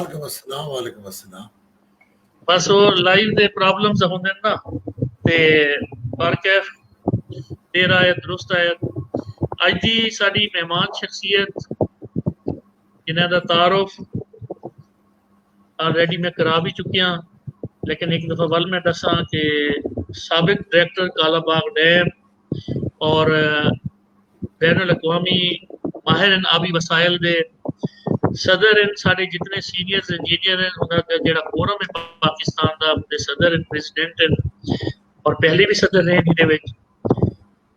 वालेकुम अस्सलाम वालेकुम अस्सलाम। बस वो लाइव दे प्रॉब्लम्स होंदे ना ते पर कैफ देर आयत दुरुस्त आयत अज दी साडी मेहमान शख्सियत जिन्हां दा तारुफ ऑलरेडी मैं करा भी चुकिया, लेकिन एक दफ़ा वल मैं दसा कि साबिक डायरेक्टर कालाबाग डैम और बैनुल अक़वामी माहिर आबी वसाइल दे सदर हैं। साढ़े जितने सीनियर इंजीनियर हैं उन्होंने जो फोरम है पाकिस्तान का सदर प्रेसिडेंट हैं और पहले भी सदर रहे इहदे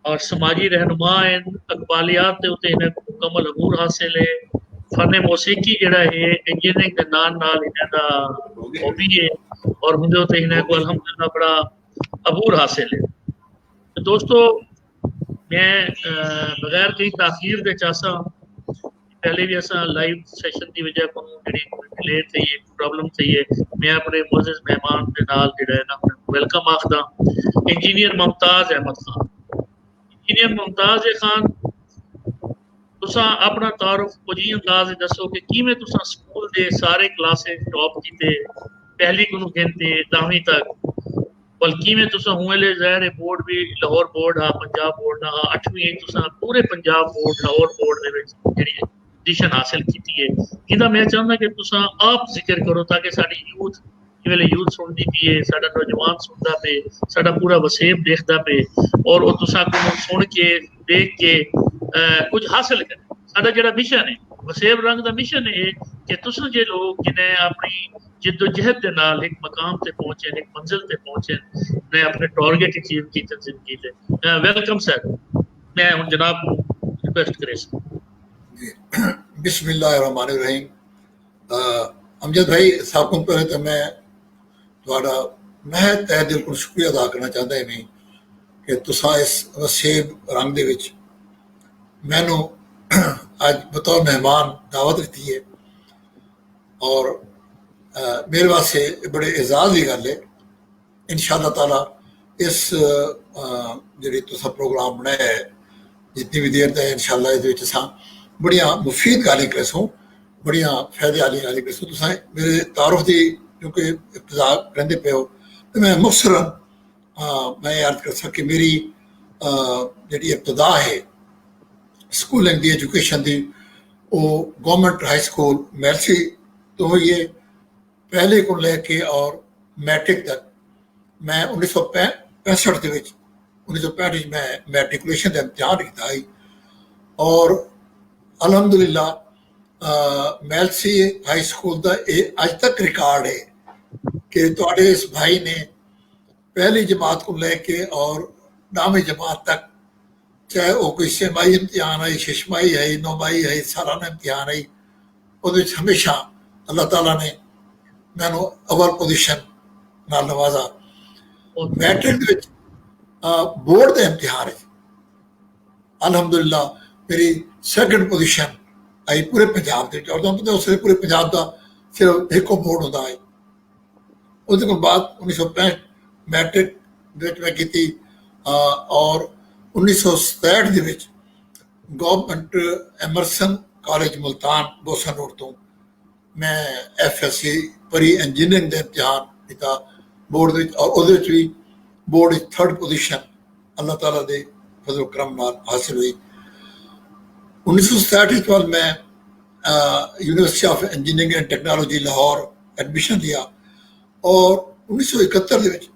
और समाजी रहनुमा हैं। अकबालियात के उत्ते इन्हें मुकम्मल अबूर हासिल है। फन मौसीकी जड़ा है इंजीनियरिंग के नाल नाल इन्हां दा हॉबी है और उहदे उत्ते इन्हां को अल्हम्दुलिल्लाह बड़ा अबूर हासिल है। तो दोस्तों मैं बगैर कहीं ताखीर दे चासा पहले भी असा लाइव सेशन की वजह को डिले थी है, प्रॉब्लम थी है, मैं अपने मोअज़्ज़िज़ मेहमान के नाल जिहड़ा है ना वेलकम आखदा इंजीनियर मुमताज अहमद खान। इंजीनियर मुमताज खान तुसा अपना तारुफ कुछ ही अंदाज दसो कि किवें तुसा स्कूल दे सारे क्लासेस टॉप कीते, पहली को गिनते 10वीं तक, बल्कि में तुसा हुए ज़ाहिर बोर्ड भी लाहौर बोर्ड हा, पंजाब बोर्ड हा, 8वीं तुसा पूरे पंजाब बोर्ड लाहौर बोर्ड दे विच जेहड़ी पोजीशन हासिल की है। इहदा मैं चाहता कि तुसा आप जिक्र करो ताकि साडी यूथ वेले यूथ सुनती पी है, साडा नौजवान सुनता पे, साडा पूरा वसेब देखता पे और वो तुसा को सुन के देख के कुछ हासिल करे। साडा जेहड़ा मिशन है वसेब रंग दा मिशन है कि तुसा जे लोग जिन्हें अपनी जिद्दोजहद के नाल एक मकाम ते पहुंचे, एक मंजिल ते पहुंचे, ने अपने टारगेट अचीव कीते जिंदगी दे। वेलकम सर, मैं हुन जनाब रिक्वेस्ट करे बिस्मिल्लाहिर्रहमानिर्रहीम। अमजद भाई सब को पहले तो मैं थोड़ा मैं तहे दिल को शुक्रिया अदा करना चाहता है कि तुसा इस वसेब रंग दे विच मैनू अज बतौर मेहमान दावत दी है और मेरे वास्ते बड़े एजाज की गल है। इंशाअल्लाह ताला इस जी तुसा प्रोग्राम बनाया है जितनी भी देर तक इंशाअल्लाह इस बड़िया मुफीद गाली करसूँ, बड़िया फायदे वाली गाली करसूँ। तुसा मेरे तारुफ की क्योंकि इब्तिदा कहते पे हो तो मैं मुख्तसरन मैं अर्ज कर सक कि मेरी जी इब्तिदा है स्कूलिंग की एजुकेशन की वो गवर्नमेंट हाई स्कूल मैलसी तो हुई है। पहले को लेके और मैट्रिक तक मैं 1965 के 1965 मैं मैट्रिकुलेशन का इम्तिहान किया और अलहमदुलिल्लाह मैलसी हाई स्कूल का यह अज तक रिकॉर्ड है कि तुहाडे इस भाई ने पहली जमात को लेके और 9वीं जमात तक चाहे वो कोई सेमाई इम्तिहान आई, शशमाई आई, नौमाई आई, सालाना इम्तिहान आई, वो हमेशा अल्लाह ताला ने मैनू अवल पोजीशन नाल नवाजा। मैट्रिक बोर्ड के इम्तिहान अलहमदुलिल्लाह मेरी सैकेंड पोजीशन आई पूरे पंजाब के। और तुम पता उस पूरे पंजाब का सिर्फ एक बोर्ड होता है। उसके बाद 1965 मैट्रिक मैं की और 1967 government Emerson college Multan Bosan road तो मैं FSC परी इंजीनियरिंग का इम्तिहान किया बोर्ड और वो भी बोर्ड 3rd पोजीशन अल्लाह ताला दे फजल करम नाल हासिल हुई। 1967 बाद मैं university of engineering and technology Lahore admission लिया और 1971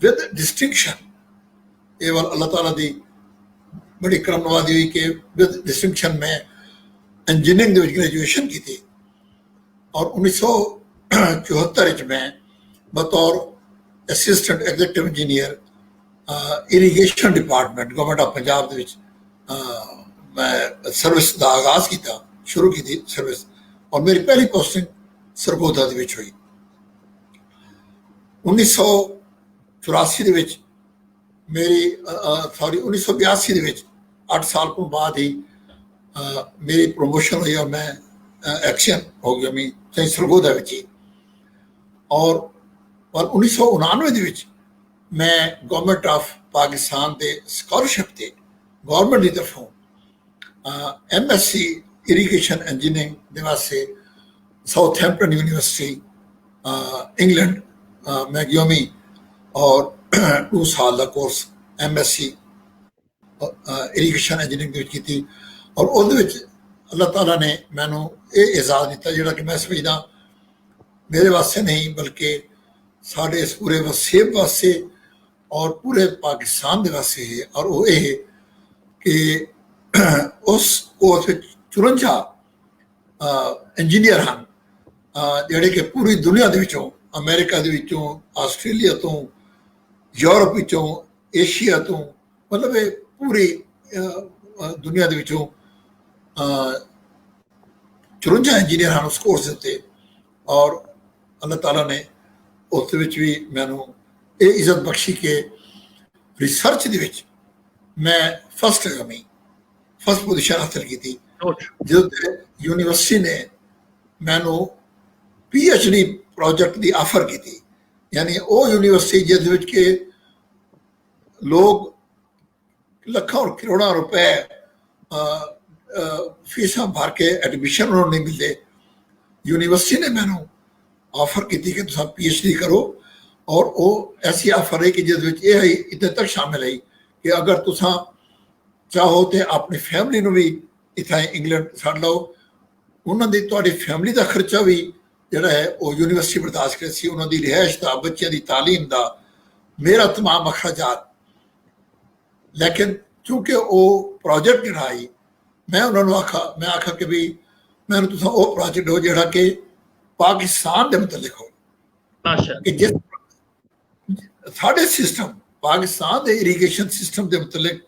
विद डिस्टिंक्शन ये वाल अल्लाह ताला दी बड़ी करम नवाजी हुई कि विद डिस्टिंक्शन में इंजीनियरिंग ग्रेजुएशन की थी और 1974 में बतौर assistant executive engineer irrigation department government of Punjab मैं सर्विस का आगाज किया, शुरू की थी सर्विस और मेरी पहली पोस्टिंग सरगोधा हुई। 1984 मेरी सॉरी 1982 8 साल को बाद ही मेरी प्रमोशन हुई और मैं एक्शन हो गया मैं चाहे सरगोधा ही और 1999 मैं गवर्नमेंट ऑफ पाकिस्तान के स्कॉलरशिप से गवर्नमेंट की तरफों MSc इरीगेशन इंजीनियरिंग के वास्ते साउथहैम्पटन यूनिवर्सिटी इंग्लैंड मैं गयोमी और 2 साल का कोर्स MSc इरीगेशन इंजीनियरिंग की थी और अल्लाह ताला ने मैनू ये एजाज़ दिता जिहड़ा कि मैं समझदा मेरे वास्ते नहीं बल्कि साढ़े इस पूरे वसेब वास्ते और पूरे पाकिस्तान के वास्ते है और वो ये कि उस कोर्स 54 इंजीनियर हैं ਜਿਹੜੇ ਕਿ ਪੂਰੀ ਦੁਨੀਆ ਦੇ ਵਿੱਚੋਂ ਅਮਰੀਕਾ ਦੇ ਵਿੱਚੋਂ ਆਸਟ੍ਰੇਲੀਆ ਤੋਂ ਯੂਰਪ ਵਿੱਚੋਂ ਏਸ਼ੀਆ ਤੋਂ ਮਤਲਬ ਇਹ ਪੂਰੀ ਦੁਨੀਆ ਦੇ ਵਿੱਚੋਂ 54 ਇੰਜੀਨੀਅਰ ਹਨ ਉਸ ਕੋਰਸ ਦੇ ਉੱਤੇ ਔਰ ਅੱਲਾਹ ਤਾਲਾ ਨੇ ਉਸ ਦੇ ਵਿੱਚ ਵੀ ਮੈਨੂੰ ਇਹ ਇੱਜ਼ਤ ਬਖਸ਼ੀ ਕਿ ਰਿਸਰਚ ਦੇ ਵਿੱਚ ਮੈਂ ਫਸਟ ਪੋਜੀਸ਼ਨ ਹਾਸਲ ਕੀਤੀ ਜਦੋਂ ਯੂਨੀਵਰਸਿਟੀ ਨੇ ਮੈਨੂੰ PhD प्रोजेक्ट की ऑफर की थी यानी वो यूनिवर्सिटी जिस के लोग लाखों और करोड़ों रुपए फीसा भर के एडमिशन उन्होंने नहीं मिलते यूनिवर्सिटी ने मैंने ऑफर की थी कि तुम PhD करो और वो ऐसी ऑफर है कि जिस इतने तक शामिल है कि अगर तुम चाहो तो अपनी फैमिली भी इतना इंग्लैंड छड़ लो उन्होंने थोड़ी फैमिली का खर्चा भी ਜਿਹੜਾ ਹੈ ਉਹ ਯੂਨੀਵਰਸਿਟੀ ਬਰਦਾਸ਼ਤ ਕਰਦੀ ਸੀ ਉਹਨਾਂ ਦੀ ਰਿਹਾਇਸ਼ ਦਾ ਬੱਚਿਆਂ ਦੀ ਤਾਲੀਮ ਦਾ ਮੇਰਾ तमाम ਅਖਰਾਜਾਤ ਲੇਕਿਨ ਕਿਉਂਕਿ ਉਹ ਪ੍ਰੋਜੈਕਟ ਜਿਹੜਾ ਆਈ ਮੈਂ ਉਹਨਾਂ ਨੂੰ ਆਖਾ ਕਿ ਵੀ ਮੈਨੂੰ ਤੁਸੀਂ ਉਹ ਪ੍ਰੋਜੈਕਟ ਹੋ ਜਿਹੜਾ ਕਿ ਪਾਕਿਸਤਾਨ ਦੇ ਮੁਤਲਕ ਹੋ ਕਿ ਜਿਸ ਸਾਡੇ ਸਿਸਟਮ ਪਾਕਿਸਤਾਨ ਦੇ ਇਰੀਗੇਸ਼ਨ ਸਿਸਟਮ ਦੇ ਮੁਤਲਕ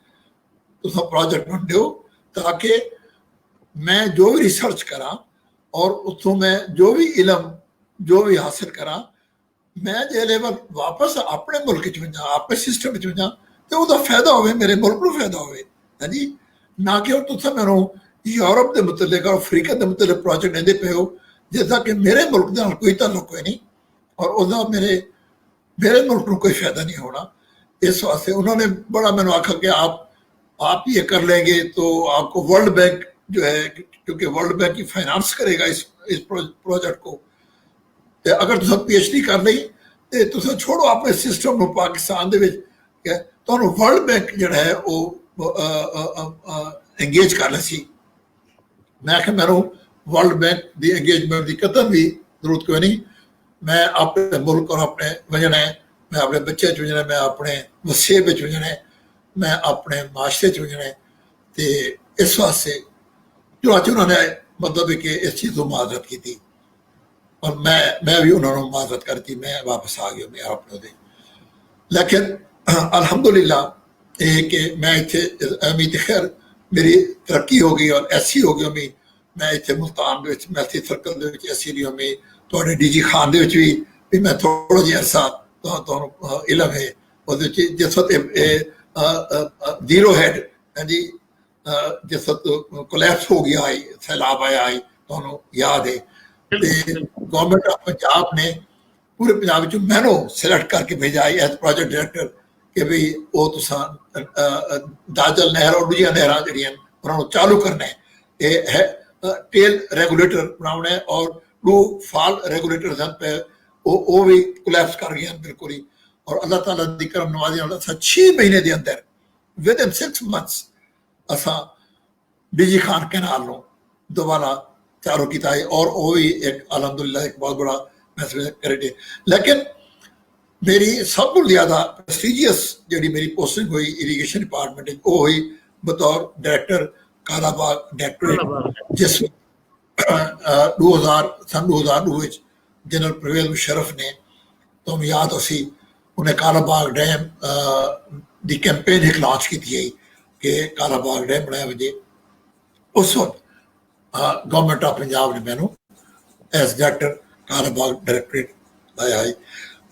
ਤੁਸੀਂ ਪ੍ਰੋਜੈਕਟ ਬਣ ਦਿਓ ਤਾਂ ਕਿ मैं जो भी रिसर्च करा और उतों मैं जो भी इलम जो भी हासिल करा मैं जे वापस अपने मुल्क च वजा अपने सिस्टम च वजा तो उसका फायदा हो मेरे मुल्क को फायदा हो जी ना कि तुम मैनू यूरोप के मुतलक और अफ्रीका के मुतलक प्रोजेक्ट देंदे पे हो जिसका कि मेरे मुल्क के कोई ताल्लुक कोई नहीं और उसका मेरे मुल्क को कोई फायदा नहीं होना इस वास्ते उन्होंने बड़ा मैंने आखा कि आप ये कर लेंगे तो आपको वर्ल्ड बैंक जो है क्योंकि वर्ल्ड बैंक ही फाइनेंस करेगा इस प्रोजेक्ट को तो अगर तुम PhD कर ली तो तुम छोड़ो अपने सिस्टम में पाकिस्तान के तो वर्ल्ड बैंक जो है वो एंगेज कर सी मैं आखिर मैनू वर्ल्ड बैंक की एंगेजमेंट की कतन भी जरूरत कोई नहीं मैं अपने मुल्क और अपने वजना है मैं अपने बच्चे च वजना मैं अपने वसेब वजना है मैं अपने माशरे च वजना है तो इस वास्ते जो अच उन्होंने मतलब कि इस चीज़ को माजरत की थी और मैं भी उन्होंने माजरत कर दी मैं वापस आ गया मैं अपने लेकिन अल्हम्दुलिल्लाह ये कि मैं इतने उम्मीद खैर मेरी तरक्की हो गई और ऐसी हो गई उम्मीद मैं इतने मुल्तान मैथी सर्कल ऐसी नहीं उम्मीद थोड़े DG खान भी मैं थोड़ा जिहा अरसा तो इलम है और जिस वक्त जीरो हेड है जी जिस वक्त कोलैप्स हो गया आई सैलाब आया आई तो याद है गवर्नमेंट ऑफ पंजाब ने पूरे पंजाब चो मैनू सिलेक्ट करके भेजा है एज प्रोजेक्ट डायरैक्टर कि भाई वो तुसा दाजल नहर और दूजिया नहर जड़ियां उन्होंने चालू करना है ये है टेल रेगुलेटर बनाना है और टू फॉल रेगुलेटर पे वो भी कोलैप्स कर गए बिल्कुल ही और अल्लाह ताला दी करम नवाजी 6 महीने के अंदर विद इन 6 months असा DG खान कैनाल नो दोबारा चालू किया है और वो भी एक अल्हम्दुलिल्लाह एक बहुत बड़ा मैसेज क्रेडिट है लेकिन मेरी सब को ज़्यादा प्रेस्टीजियस जी मेरी पोस्टिंग हुई इरीगेशन डिपार्टमेंट वो हुई बतौर डायरेक्टर कालाबाग डायरेक्टरेट जिस 2002 जनरल परवेज मुशर्रफ ने तो याद उसी उन्हें कालाबाग डैम की कैंपेन एक लॉन्च की थी कि कालाबाग डैम बनाया वजे उस वक्त गवर्नमेंट ऑफ पंजाब ने मैनू एज डायरेक्टर कालाबाग डायरेक्टरेट लाया है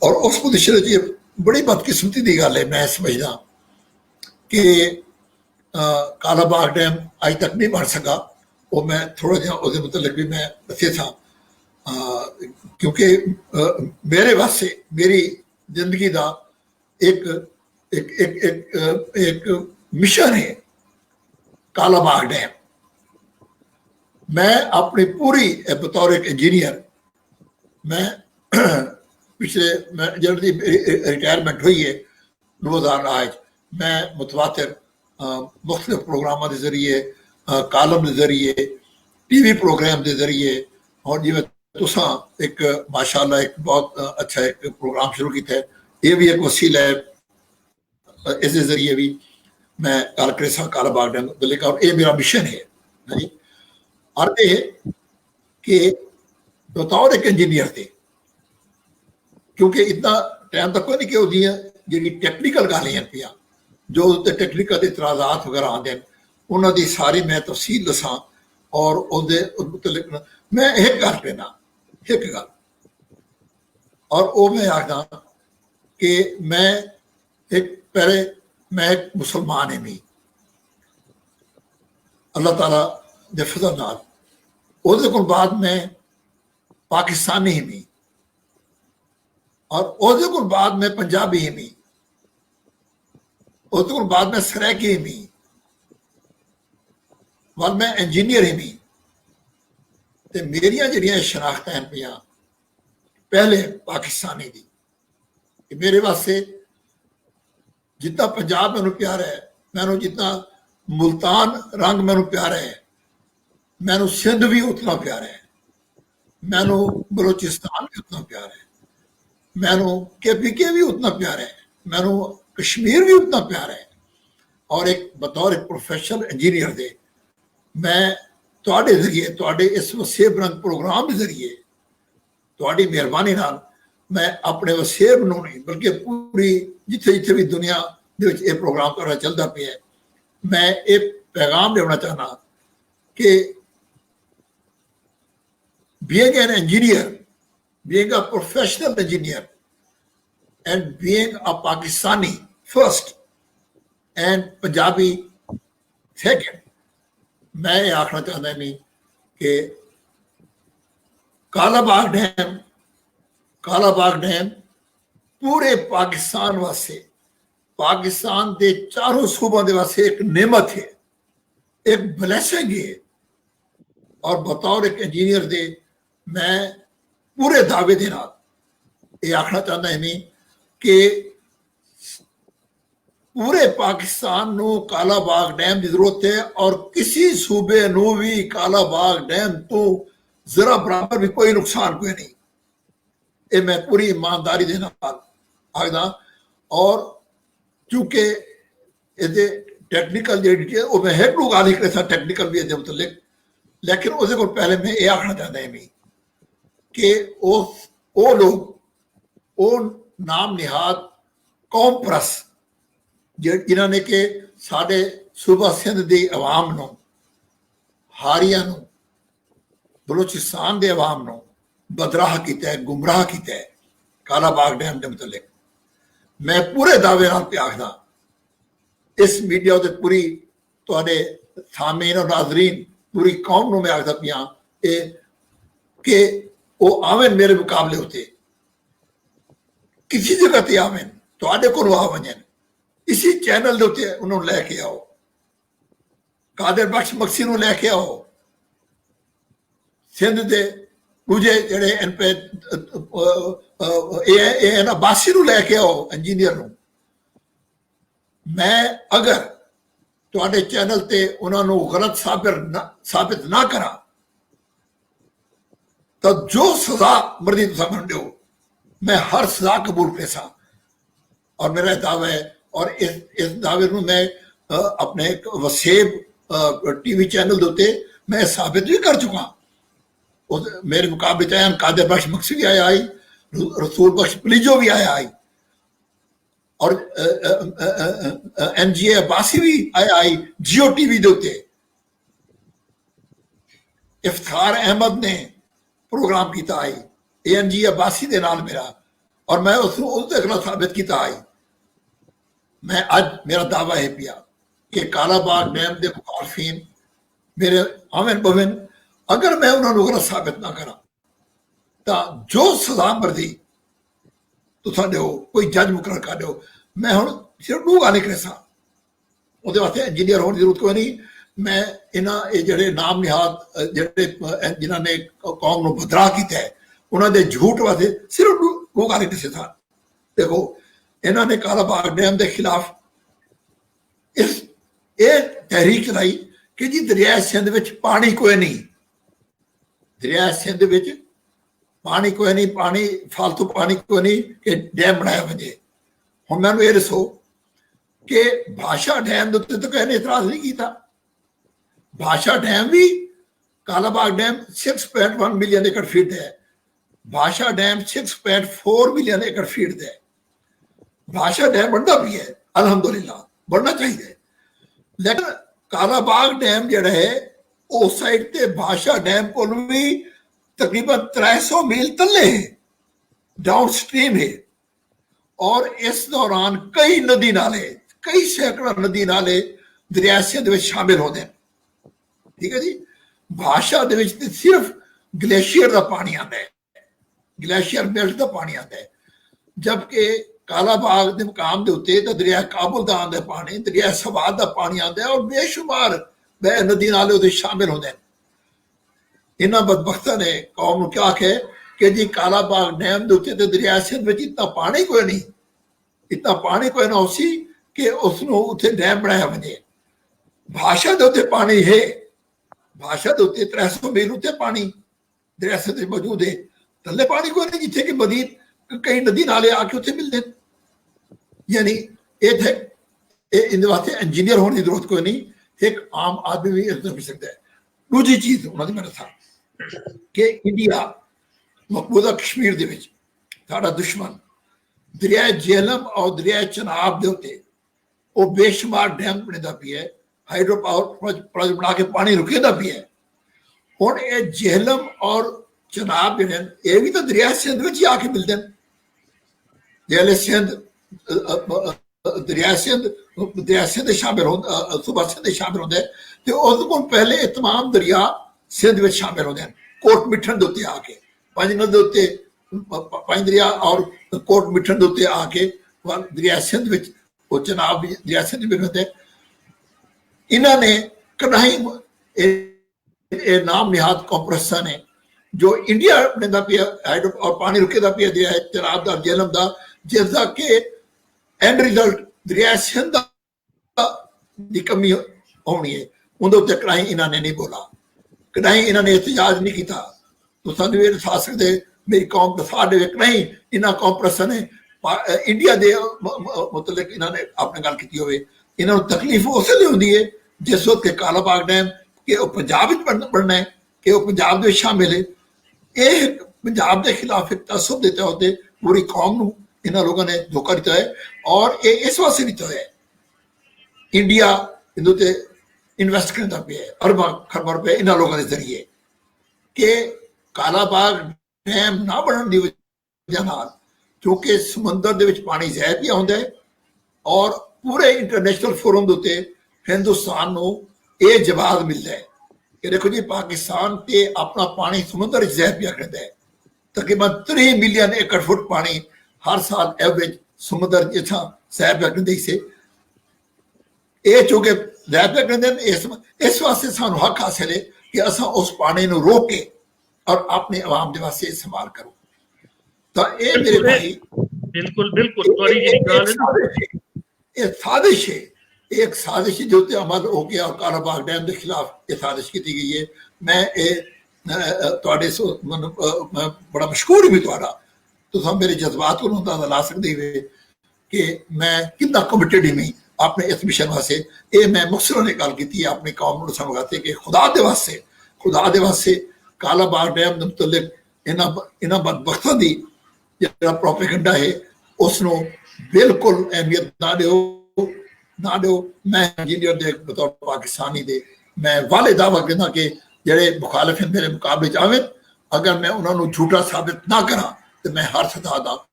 और उस पोजिशन ये बड़ी बदकिस्मती की गल है मैं समझदा कि कालाबाग डैम अज तक नहीं बन सका वो मैं थोड़ा जिहा उसके मतलब भी मैं दसे था क्योंकि मेरे वास्ते मेरी जिंदगी का एक एक एक एक एक मिशन है कालाबाग डैम मैं अपनी पूरी बतौर एक इंजीनियर मैं पिछले जब रिटायरमेंट हुई है 2008 मैं मुतवातिर मुख्तलिफ प्रोग्रामों के जरिए कालम के जरिए टीवी प्रोग्राम के जरिए और जिवें तुसा एक माशाअल्लाह एक बहुत अच्छा एक प्रोग्राम शुरू किया है, ये भी एक वसीला है। इस जरिए भी मैं गल कर सा काला बाग डैम लेकर, और ये मेरा मिशन है जी। और ये कि बतौर एक इंजीनियर थे, क्योंकि इतना टाइम तक नहीं कि वो जी टैक्नीकल गल पिया जो उत्ते टैक्नीकल इतराजात वगैरह आते हैं उन्होंने सारी मैं तफसील दसा, और मुतलिक मैं एक गल कहना एक गल, और वो मैं आखदा कि मैं एक पहले मैं एक मुसलमान है मी अल्लाह ताला दे फज़ल नाल, उसदे कोल बाद मैं पाकिस्तानी ही मी, और उसदे कोल बाद मैं पंजाबी ही मी, उसदे कोल बाद मैं सराइकी ही मी, वाल मैं इंजीनियर ही मी। ते मेरिया जड़ियां शनाख्त हैं पिया पहले पाकिस्तानी दी, कि मेरे वास्ते जितना पंजाब मैनू प्यारा है, मैनू जितना मुल्तान रंग मैनू प्यारा है, मैनू सिंध भी उतना प्यारा है, मैनू बलोचिस्तान भी उतना प्यारा है, मैनू KPK भी उतना प्यारा है, मैनू कश्मीर भी उतना प्यारा है। और एक बतौर एक प्रोफेशनल इंजीनियर दे मैं तुहाडे जरिए तुहाडे इस वसेब रंग प्रोग्राम के जरिए तुहाडी मेहरबानी नाल मैं अपने वसेब नूं नहीं बल्कि पूरी जिथे जिथे भी दुनिया दे विच ये प्रोग्राम तुहाडा चलदा पिया, मैं एक पैगाम देना चाहना कि being an engineer, being a professional engineer and being a Pakistani first and Punjabi second, मैं ये आखना चाहता नहीं कि काला बाग डैम पूरे पाकिस्तान वास्ते, पाकिस्तान के चारों सूबों के वास्ते एक नेमत है, एक ब्लेसिंग है। और बतौर एक इंजीनियर दे मैं पूरे दावे के नाल ये आखना चाहता है कि पूरे पाकिस्तान नू काला बाग डैम की जरूरत है, और किसी सूबे नू भी काला बाग डैम तो जरा बराबर भी कोई नुकसान कोई नहीं, ये मैं पूरी ईमानदारी के नाल आखदा। और क्योंकि ये टैक्नीकल जी डिटेल वो मैं एक गल ही कर टैक्नीकल भी ये मुतलिक, लेकिन उस पहले मैं ये आखना चाहता है कि वो लोग वो नाम निहाद कौम परस जिन्होंने कि साढ़े सूबा सिंध की अवाम नूं, हारिया नूं, बलोचिस्तान के अवाम नूं बदराह किया है, गुमराह किया है काला बाग डैम के मुतलिक। मैं पूरे दावे नाल पे आखदा इस मीडिया उत्ते पूरी तुहाडे सामीन और नाजरीन पूरी कौम नूं मैं आखदा पिया कि वो आवन मेरे मुकाबले उत्ते किसी जगह ते आवन, तुहाडे कोल आ वजन, इसी चैनल के उत्ते उन्होंने लैके आओ, कादिर बख्श मक्सी नूं लैके आओ, सिंध के दूजे जड़े इन पे अब्बासी नूं लैके आओ इंजीनियर नूं। मैं अगर तुहाडे चैनल ते उन्होंने गलत साबित ना करा तो जो सजा मर्जी तुसा मैनूं दिओ, मैं हर सजा कबूल करेसा। और मेरा दावा है, और इस दावे को मैं अपने वसेब टीवी चैनल के उत्ते मैं साबित भी कर चुका। मेरे मुकाबले चाहे कादिर बख्श मक्सी भी आया आई, रसूल बख्श पलीजो भी आया आई, और NGA अब्बासी भी आया आई जियो टीवी के उत्ते। इफ्तार अहमद ने प्रोग्राम किया आई NGA अब्बासी के नाल मेरा, और मैं उसके खिलाफ साबित किया आई। मैं आज मेरा दावा है पिया कि काला बाग डैम के मुखालफिन मेरे आवन बवन, अगर मैं उन्होंने गलत साबित ना करा तो जो सजा मर्जी तुसा दो, कोई जज मुकर कर दो। मैं हूँ सिर्फ दो गल कर सा, वो वास्ते इंजीनियर होने की जरूरत कोई नहीं। मैं इन्हां ये ਜਿਹੜੇ ਨਾਮ ਨਿਹਾਦ ਜਿਹੜੇ ਜਿਨ੍ਹਾਂ ਨੇ ਕੌਮ ਨੂੰ ਬਦਰਾ ਕੀਤਾ ਹੈ ਉਹਨਾਂ ਦੇ ਝੂਠ ਵਾਸਤੇ ਸਿਰਫ ਦੋ ਗੱਲ ਕਿਸੇ ਥਾਂ ਦੇਖੋ ਇਹਨਾਂ ਨੇ ਕਾਲਾ ਬਾਗ ਡੈਮ ਦੇ ਖਿਲਾਫ ਇਸ ਇਹ ਤਹਿਰੀਕ ਚਲਾਈ ਕਿ ਜੀ ਦਰਿਆ ਸਿੰਧ ਵਿੱਚ ਪਾਣੀ ਕੋਈ ਨਹੀਂ, ਦਰਿਆ ਸਿੰਧ ਵਿੱਚ ਪਾਣੀ ਕੋਈ ਨਹੀਂ, ਪਾਣੀ ਫालतू ਪਾਣੀ ਕੋਈ ਨਹੀਂ ਕਿ ਡੈਮ ਬਣਾਇਆ ਵਜੇ। ਹੁਣ ਮੈਨੂੰ ਇਹ ਦੱਸੋ ਕਿ ਭਾਸ਼ਾ ਡੈਮ ਦੇ ਉੱਤੇ ਤਾਂ ਕਿਸੇ ਨੇ ਇਤਰਾਜ਼ ਨਹੀਂ ਕੀਤਾ। भाषा डैम भी कालाबाग डैम 6.1 मिलियन एकड़ फीट है, भाषा डैम 6.4 मिलियन एकड़ फीट है। भाषा डैम बढ़ता भी है अल्हम्दुलिल्लाह, बढ़ना चाहिए, लेकिन कालाबाग डैम जड़ा है उस साइड ते भाषा डैम को भी तकरीबन 300 मील तले है, डाउन स्ट्रीम है। और इस दौरान कई नदी नाले, कई सैकड़ा नदी नाले दरिया सिंध में शामिल होते हैं। ठीक है जी। भाषा दे विच ते सिर्फ ग्लेशियर का पानी आता है, ग्लेशियर बेल्ट का पानी आता है, जबकि कालाबाग के मुकाम के उत्ते तो दरिया काबुल का आंदा पानी, दरिया सवाद का पानी आता है और बेशुमार वह नदी नाले उहदे शामिल होते हैं। इन्हां बदबख्तां ने कौम नूं क्या आखे कि जी कालाबाग डैम के उत्ते तो दरिया सिंध में इतना पानी कोई नहीं, इतना पानी कोई ना उसी कि उसनूं उत्थे डैम बनाया वजे। भाषा के उत्ते पानी है, भाषा के उत्ते 300 मील उत्ते पानी दरिया सिंध मौजूद है, थल्ले पानी कोई नहीं जिथे कि मजीद कई नदी नाले आके उत्थे मिलते हैं। यानी ये थे इन वास्ते इंजीनियर होने की जरूरत कोई नहीं, एक आम आदमी भी इसमें पी सकता है। दूसरी चीज उन्होंने मैंने था कि इंडिया मकबूजा कश्मीर दे विच साडा दुश्मन दरिया झेलम और दरिया चनाब दे उत्ते वो बेशुमार डैम बनेदा पिया है, हाइड्रो पावर प्रोजेक्ट बना के पानी रुकेदा भी है। हुण ये झेलम और चनाब जिहड़े ये भी तो दरिया सिंध विच ही आके मिलते हैं। जेले सिंध दरिया सिंध शामिल होंदा, सूबा सिंध शामिल होंदा है ते उस कोल पहले ये तमाम दरिया सिंध विच शामिल होंदे हैं। कोट मिठन दे उत्ते आके पंज नदी दे उत्ते पंज दरिया और कोट मिठन दे उत्ते आके दरिया सिंध विच वो चनाब भी दरिया सिंध भी होंदे। इन्होंने कदाई नाम निहाद कॉम्प्रेसर ने जो इंडिया बनेदा पिया हाइड्रो और पानी रुकेदा पिया दरिया चनाब दा झेलम दा, जिसका कि एंड रिजल्ट दरिया सिंध की कमी होनी है, उनके उत्ते कदाई इन्होंने नहीं बोला, कदाई इन्होंने एहतजाज नहीं किया। तो सानू ये दसा सकते मेरी कौम दसा दे कदाई इन्होंने कॉम्प्रेसर ने इंडिया के मतलब इन्होंने अपनी गल की होवे। इन्होंने तकलीफ उस लिए होंदी है जिस वक्त के कालाबाग डैम के पंजाब बनना है कि वह पंजाब के शामिल है। ये पंजाब के खिलाफ एक तसब देते होते पूरी कौम नूं इन्होंने लोगों ने धोखा दिता है और ये इस वास्ते दिता है इंडिया इन्होंने इन्वेस्ट करता पे है अरबा खरबा रुपए इन्होंने लोगों के जरिए कि कालाबाग डैम ना बनने की वजह नाल क्योंकि समुद्र दे विच पानी ज़ाहिर पिया होंदा है और पूरे इंटरनेशनल फोरम के उत्ते हिंदुस्तान को यह जवाब मिलता है कि देखो जी पाकिस्तान ते अपना पानी समुद्र ज़ाहिर पिया करता है। तकरीबन 3 मिलियन एकड़ फुट पानी हर साल एवरेज समुद्र जिथा ज़ाहिर पिया करते से ये चूंकि ज़ाहिर पिया करते इस वास्ते सानू हक हासिल है कि असा उस पानी को रोक के और अपने आवाम के वास्ते इस्तेमाल करो। तो ये मेरे भाई बिल्कुल बिल्कुल एक साजिश है, एक साजिश जो अमल हो गया और कालाबाग डैम के खिलाफ ये साजिश की गई है। मैं मैं बड़ा मशहूर भी तुहाडा तुम मेरे जज्बात को अंदाजा ला सकते हुए कि मैं कितना कमिटेड ही नहीं अपने इस मिशन वास्ते। ये मैं मुखसर ने गल की अपनी कौम को समझाते कि खुदा दे वास्ते कालाबाग डैम के मुतलिक इन्हां बदबख्तां दी जिहड़ा प्रोपेगेंडा है उसनों बिल्कुल अहमियत ना दो। मैं इंजीनियर दे बतौर पाकिस्तानी दे मैं वाले दावा करना कि जेड़े मुखालिफ मेरे मुकाबले च आवे अगर मैं उन्होंने झूठा साबित ना करा तो मैं हर सदा दा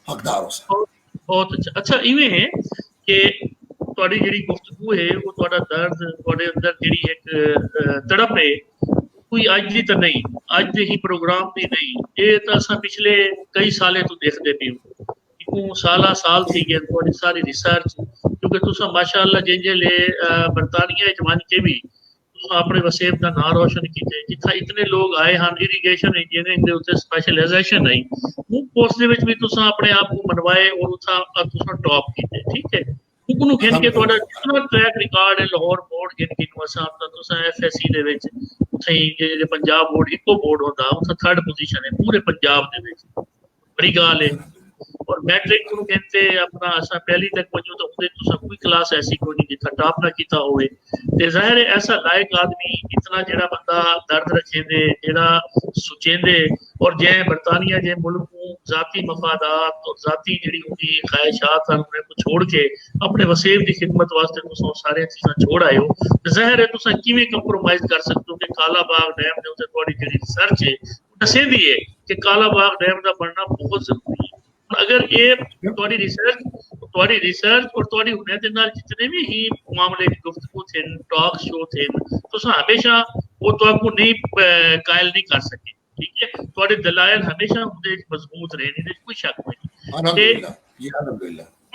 हकदार हो सकता। बहुत अच्छा इवें है कि ਤੁਹਾਡੀ ਜਿਹੜੀ ਗੁਫ਼ਤਗੂ ਹੈ ਉਹ ਤੁਹਾਡਾ ਦਰਦ ਤੁਹਾਡੇ ਅੰਦਰ ਜਿਹੜੀ ਇੱਕ ਤੜਪ ਹੈ ਕੋਈ ਅੱਜ ਦੀ ਤਾਂ ਨਹੀਂ, ਅੱਜ ਦੇ ਹੀ ਪ੍ਰੋਗਰਾਮ ਦੀ ਨਹੀਂ, ਇਹ ਤਾਂ ਅਸਾਂ ਪਿਛਲੇ ਕਈ ਸਾਲੇ ਤੋਂ ਦੇਖਦੇ ਪਏ ਹਾਂ। ਸਾਲ ਥी गए ਤੁਹਾਡੀ सारी रिसर्च क्योंकि तुसा माशाअल्लाह जिंजे ले बरतानिया च मन के भी अपने वसेब का नाम रोशन किया जिथा इतने लोग आए हैं इरीगेशन इंजीनियरिंग के उत्ते स्पैशलाइजेशन आई वो कोर्स दे विच भी तुसा अपने आप को मनवाए और उथा तुसा टॉप कीते ठीक है उनको गिन के थोड़ा जितना ट्रैक रिकॉर्ड है लाहौर बोर्ड गिन के असा तुसा एफएससी दे विच उथे जे पंजाब बोर्ड इको बोर्ड होता उथा थर्ड पोजीशन है पूरे पंजाब दे विच बड़ी गाल है और मैट्रिक को कहते अपना असा पहली तक पहुंचो तो उदे तो सब कोई क्लास ऐसी कोई नहीं जिथा टॉप ना कीता होवे ते जाहिर है ऐसा लायक आदमी इतना जेड़ा बंदा दर्द रखेंदे जेड़ा सोचेंदे और जे बरतानिया जे मुल्क को जाती मफादात और जाती जेड़ी उनकी ख्वाहिशात हैं उन्हें को छोड़ के अपने वसेब की खिदमत वास्ते तुसा सारे चीज़ां छोड़ आए हो जाहिर है तुसा किवें कंप्रोमाइज कर सकते हो कि काला बाग डैम दे उत्ते थोड़ी जेड़ी रिसर्च है दसेंदी है कि काला बाग डैम का बनना बहुत जरूरी है अगर ये थोड़ी रिसर्च और थोड़ी हुनर दे नाल जितने भी ही मामले गुफ्तगू थे टॉक शो थे तो हमेशा वो तो आपको नहीं कायल नहीं कर सके ठीक है थोड़े दलाइल हमेशा उनके मजबूत रहे नहीं कोई शक नहीं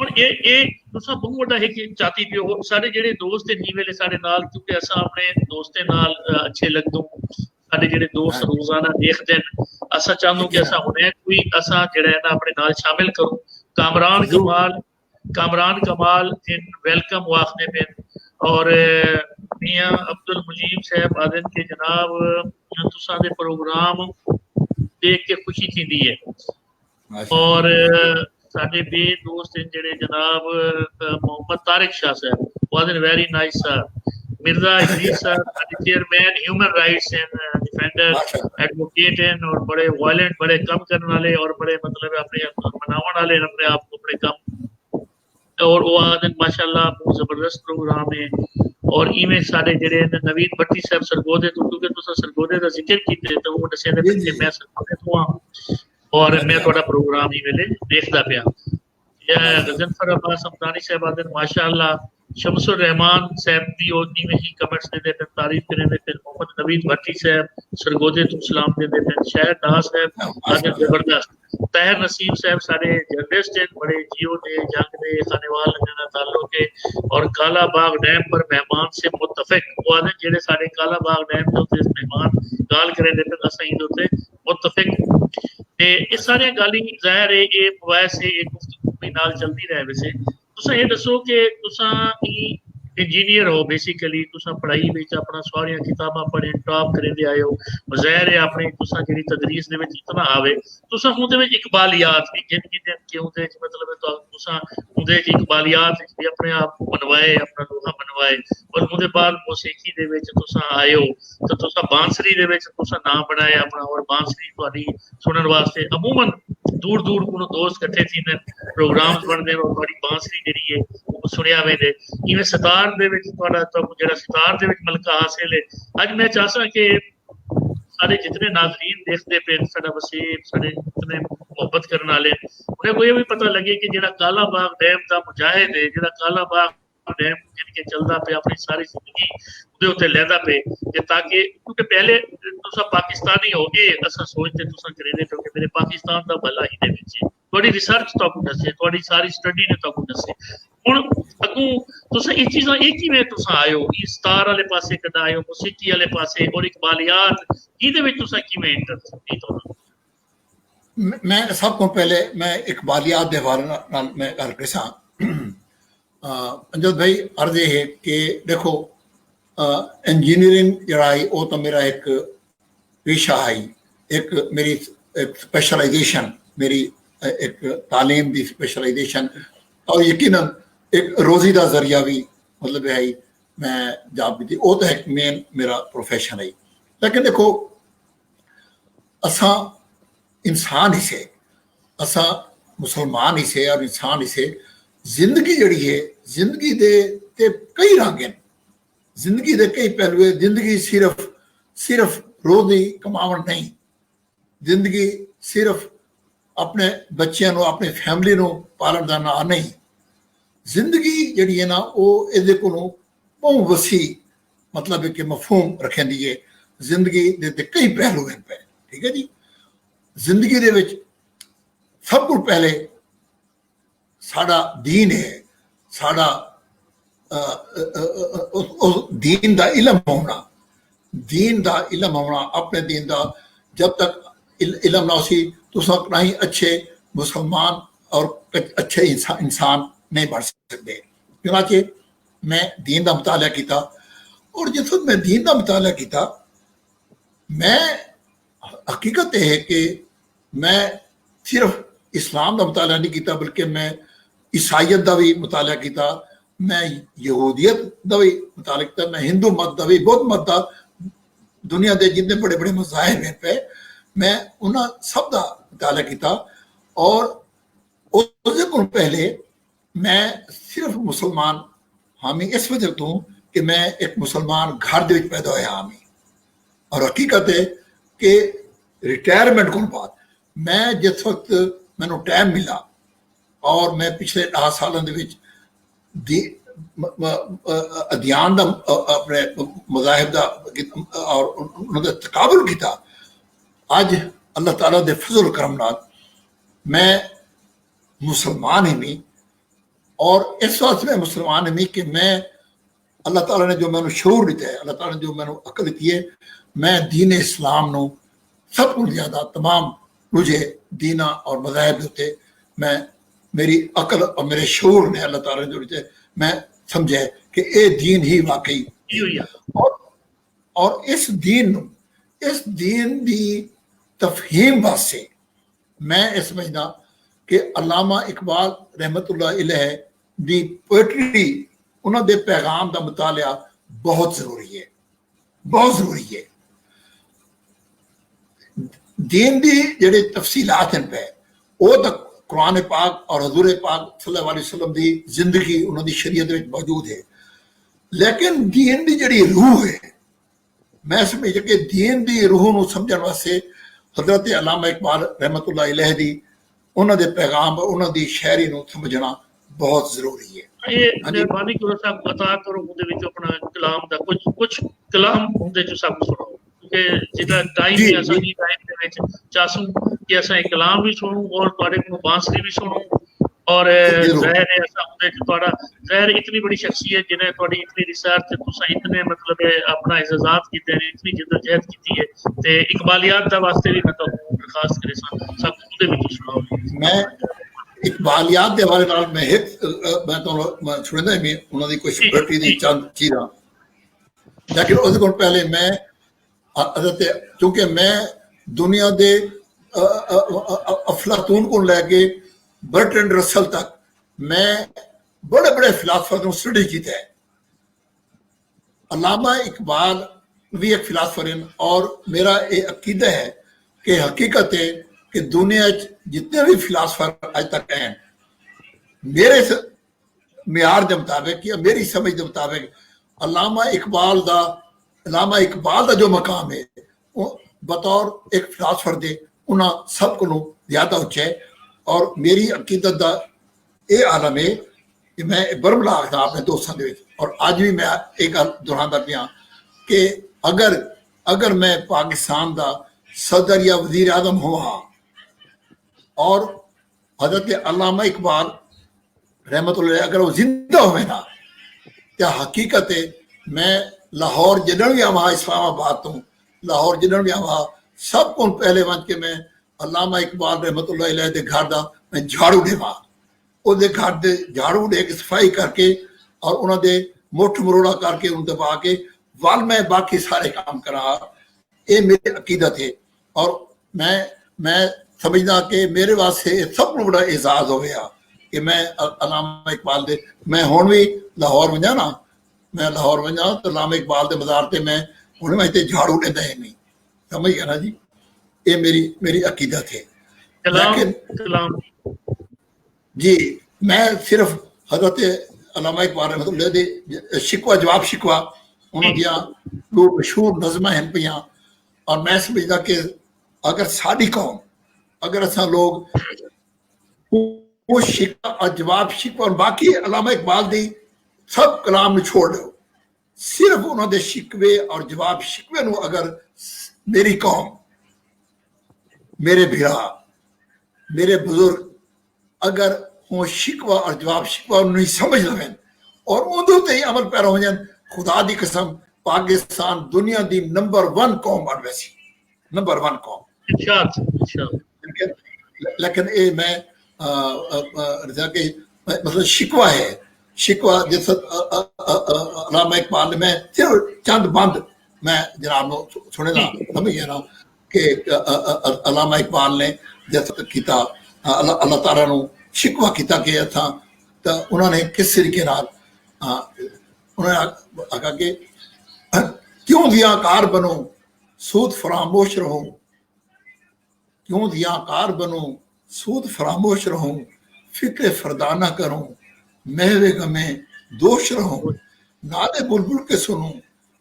और ये दूसरा बहुत बड़ा है कि चाहती भी हो सारे जेडे दोस्त नी वेले सारे नाल क्योंकि असा अपने दोस्तें नाल अच्छे लगदो सारे जेडे दोस्त रोजाना देखते हैं असा चाहूँ कि असा हुने कोई असा जेड़ा है ना अपने नाल शामिल करूं कामरान कमाल इन वेलकम वाखने पे और मियां अब्दुल मुजीब साहब आदन के जनाब तुसा दे प्रोग्राम देख के खुशी थी है और साडे बे दोस्त जेडे जनाब मोहम्मद तारिक शाह साहब was very nice sir Mirza Idris साहब chairman human rights and defender advocate हैं और बड़े वायलेंट बड़े कम करने वाले और बड़े मतलब अपने मनावन वाले अपने आप को अपने कम और वो आदन माशाल्लाह बहुत जबरदस्त प्रोग्राम है और इवें साडे जेडे नवीन भट्टी साहब सरगोदे तो क्योंकि तुसा सरगोदे दा जिक्र कीते तो वो दसे दे कि मैं सरगोदे तो हां और मैं थोड़ा प्रोग्राम ही वेले देखदा पिया या गजनफर अब्बास समदानी साहब आदन माशाल्लाह शमसुर रहमान साहब भी ओनी में ही कमेंट्स दे देते तारीफ करें देते मोहम्मद नवीद भट्टी साहब सरगोदे तुम सलाम दे देते शायद दास साहब आदन जबरदस्त ताहिर नसीम साहब सारे जर्नलिस्ट हैं बड़े जियो दे जंग दे खानेवाल लगना ताल्लुक है और काला बाग डैम पर मेहमान से मुत्तफिक वो आदन जेडे सारे काला बाग डैम के उत्ते मेहमान गाल करे देते असा इन उत्ते मुत्तफिक ते इस सारे गाली जाहिर है ये मवास से एक गुफ्तगू भी नाल चलती रहे वैसे तुसा ये दसो कि तुसा इंजीनियर हो बेसिकली तुसा पढ़ाई विच अपना सारियां किताबां पढ़े टॉप करेंदे आए हो ज़ाहिर है अपनी तुसा जेडी तदरीस दे विच इतना आवे तुसा उहदे विच इकबालियात भी जिंदगी दे कि उहदे च मतलब तो तुसा उहदे च इकबालियात भी अपने आप को बनवाए अपना लोहा बनवाए और उहदे बाद मौसीकी दे विच तुसा आए हो तो तुसा बांसुरी दे विच तुसा नाम बनाया अपना और बांसुरी तुहाडी सुनन वास्ते अमूमन दूर दूर को दोस्त इकट्ठे थी प्रोग्राम्स बनते और थोड़ी बांसुरी जी है वो सुनिया वेंदे इवें सितार दे विच तुहाडा तो जेड़ा सितार दे विच मलका हासिल है अज मैं चाहसा कि सारे जितने नाजरीन देखते पे साडा वसीब सारे जितने मोहब्बत करने वाले उन्हें को ये भी पता लगे कि जेड़ा काला बाग डैम का मुजाहिद है जेड़ा काला बाग डैम जिनके चलदा पे अपनी सारी जिंदगी उदे उत्ते लैंदा पे कि ताकि क्योंकि पहले तुसा पाकिस्तानी हो गए असा सोचते तुसा करेंदे क्योंकि मेरे पाकिस्तान का भला ही दे विच थोड़ी रिसर्च तक दसे थोड़ी सारी स्टडी ने तक दसे हुन अगू तुसा ये चीज़ां एक ही में तुसा आयो इस तार वाले पासे कदा आयो मौसीकी वाले पासे और इकबालियात इहदे विच तुसा किवें इंटरेस्ट तो मैं सब को पहले मैं इकबालियात दे हवाले नाल मैं गल करा अंजद भाई अर्ज है कि देखो इंजीनियरिंग जड़ा है वो तो मेरा एक पेशा है एक मेरी एक स्पेशलाइजेशन मेरी एक तालीम की स्पेशलाइजेशन और यकीनन एक रोजी का जरिया भी मतलब है मैं जॉब की वो तो एक मेन मेरा प्रोफेशन है लेकिन देखो असा इंसान ही से असा मुसलमान ही से और इंसान ही से जिंदगी जड़ी है जिंदगी दे ते कई रंग हैं जिंदगी दे कई पहलू है जिंदगी सिर्फ रोजी कमावन नहीं जिंदगी सिर्फ अपने बच्चों को अपनी फैमिली को पालन का ना नहीं जिंदगी जड़ी है ना वो ये को बहुत वसी मतलब है कि मफहूम रखेंदी है जिंदगी दे कई पहलू हैं पे ठीक है जी जिंदगी दे विच सब कुछ पहले साड़ा दीन है साड़ा उस दीन दा इल्म होना, दीन दा इल्म होना, अपने दीन दा जब तक इल्म ना सी तुस ना ही अच्छे मुसलमान और अच्छे इंसान नहीं बन सकते। चुनाचे मैं दीन का मुताला किया और जिस वक्त मैं दीन का मुताला किया, मैं हकीकत है कि मैं सिर्फ इस्लाम का मुताला नहीं किया बल्कि मैं ईसाइयत का भी मुताला किया, मैं यहूदियत का भी मुताला किया, मैं हिंदू मत का भी, बौद्ध मत का, दुनिया के जितने बड़े बड़े मज़ाहिब हैं पे मैं उन्होंने सब का मुताला किया। और उससे पहले मैं सिर्फ मुसलमान हामी इस वजह तो कि मैं एक मुसलमान घर दे विच पैदा होया हामी। और हकीकत है कि रिटायरमेंट को बाद मैं जिस वक्त मैनू टाइम मिला और मैं पिछले 10 सालों के अध्ययन का अपने मज़ाहिब का और उन्होंने तकाबुल किया, अज अल्लाह ताला दे फजल करम नाल मैं मुसलमान ही नहीं। और इस वास्ते मैं मुसलमान ही नहीं कि मैं अल्लाह ताला ने जो मैंने शऊर दिता है, अल्लाह ताला ने जो मैंने अकल दी है, मैं दीन इस्लाम नो सब कुछ ज्यादा तमाम मुझे दीना और मज़ाहिब होते मैं मेरी अकल और मेरे शऊर ने अल्लाह ताला ने जो दिता मैं समझे कि ये दीन ही वाकई। और इस दीन की तफहीम वास्ते मैं इस समझदा कि अल्लामा इकबाल रहमतुल्लाह अलैह दी पोएट्री उन्होंने पैगाम का मुताला बहुत जरूरी है, बहुत जरूरी है। दीन की जेडे तफसीलात हैं पे वो तो कुरान पाक और हजूर पाक सल्लल्लाहु अलैहि वसल्लम की जिंदगी उन्होंने शरीयत में मौजूद है, लेकिन दीन की जी रूह है, मैं समझ कि दीन की रूह को समझने वास्ते हजरत अल्लामा इकबाल रहमतुल्लाह अलैह दी उन्होंने पैगाम उन्होंने शायरी को समझना बहुत जरूरी है। मेहरबानी करो साहब बता करो ਉਹਦੇ ਵਿੱਚ ਆਪਣਾ ਕਲਾਮ ਦਾ ਕੁਝ ਕਲਾਮ ਹੁੰਦੇ ਜੋ ਸਭ ਸੁਣਾਓ, ਕਿਉਂਕਿ ਜਿਹਦਾ ਟਾਈਮ ਹੈ ਅਸਾਂ ਦੀ ਟਾਈਮ ਦੇ ਵਿੱਚ ਚਾਸੂ ਕਿ ਅਸਾਂ ਇਹ ਕਲਾਮ ਵੀ ਸੁਣੂ ਔਰ ਤੁਹਾਡੇ ਕੋਲ ਬਾਂਸਰੀ ਵੀ ਸੁਣੂ। और ज़ाहिर है ऐसा होता है कि थोड़ा ज़ाहिर इतनी बड़ी शख्सियत जिन्हें थोड़ी इतनी रिसर्च तुसा इतने मतलब अपना इजाज़ात कीते हैं, इतनी जिद्दोजहद की है ते इकबालियात दा वास्ते भी मैं तो खास करे सब ਉਹਦੇ ਵਿੱਚ ਸੁਣਾਓ। मैं इकबालियात के हवाले नाल मैं मैं तो सुनदा ही उन्होंने कोई पोएट्री दी चंद चीज़ां, लेकिन उससे कोल पहले मैं क्योंकि मैं दुनिया दे अफलातून को लैके बर्ट्रैंड रसल तक मैं बड़े बड़े फिलासफर को स्टडी किया है। अल्लामा इकबाल भी एक फिलासफर है और मेरा ये अकीदा है कि हकीकत है कि दुनिया जितने भी फिलासफर आज तक हैं मेरे म्यार के मुताबिक या मेरी समझ के मुताबिक अल्लामा इकबाल का जो मकाम है वो बतौर एक फिलासफर दे उन्हें सब को ज्यादा उच्चा है। और मेरी अकीदत का ये आलम है कि मैं बरमला आखदा अपने दोस्तों के और अज भी मैं एक गल दोहरांदा पिया कि अगर मैं पाकिस्तान का सदर या वजीर आजम हुआ और हजरत अल्लामा इकबाल रहमतुल्लाह अगर वो जिंदा हुए ना तो हकीकत है मैं लाहौर जिधर भी आवा इस्लामाबाद तो लाहौर जिधर भी आवा सब को पहले बन के मैं अल्लामा इकबाल रहमतुल्लाह अलैह दे घर दा मैं झाड़ू देवा ਉਹਦੇ घर दे झाड़ू दे के सफाई करके और उन्होंने मुठ मरोड़ा करके उन दबा के वाल मैं बाकी सारे काम करा। ये मेरी अकीदत है और मैं समझदा कि मेरे वास्ते सब को बड़ा एजाज हो गया कि मैं अल्लामा इकबाल दे मैं हुण भी लाहौर वजा ना मैं लाहौर वजा तो अल्लामा इकबाल दे मज़ार ते मैं हुण मैं इत्थे झाड़ू लेंदा ही नहीं, समझ गया ना जी। ये मेरी अकीदत है। लेकिन जी मैं सिर्फ हजरत अल्लामा इकबाल रहमतुल्लाह दे शिकवा जवाब शिकवा उन्होंने दो मशहूर नज़मां हैं पियां और मैं समझदा कि अगर साडी कौम अगर असा लोग वो शिकवा और जवाब शिकवा और बाकी अल्लामा इकबाल दी सब कलाम छोड़ दो, सिर्फ उन्होंने शिकवे और जवाब शिकवे नूं अगर मेरी कौम मेरे भिरा मेरे बुजुर्ग अगर वो शिकवा और जवाब शिकवा नहीं समझ लवें और उदू ते ही अमल पैरा हो जाए। खुदा दी कसम पाकिस्तान दुनिया दी नंबर 1 कौम बन वैसी, नंबर 1 कौम। लेकिन ये मैं मतलब शिकवा है, शिकवा जैसे अल्लामा इकबाल ने, मैं सिर्फ चंद बंद मैं जनाब सुने ना समझ गया ना कि अल्लामा इकबाल ने जैसे किया अल्लाह ताला नू शिकवा किया गया था, तो उन्होंने किस तरीके नाल उन्होंने आखा कि क्यों दियाकार बनो सूद फरामोश रहो, क्यों दियाकार बनो सूद फरामोश रहूं, फिक्र फरदाना करूं, महवे गमे दोष रहूं, नादे बुलबुल के सुनूं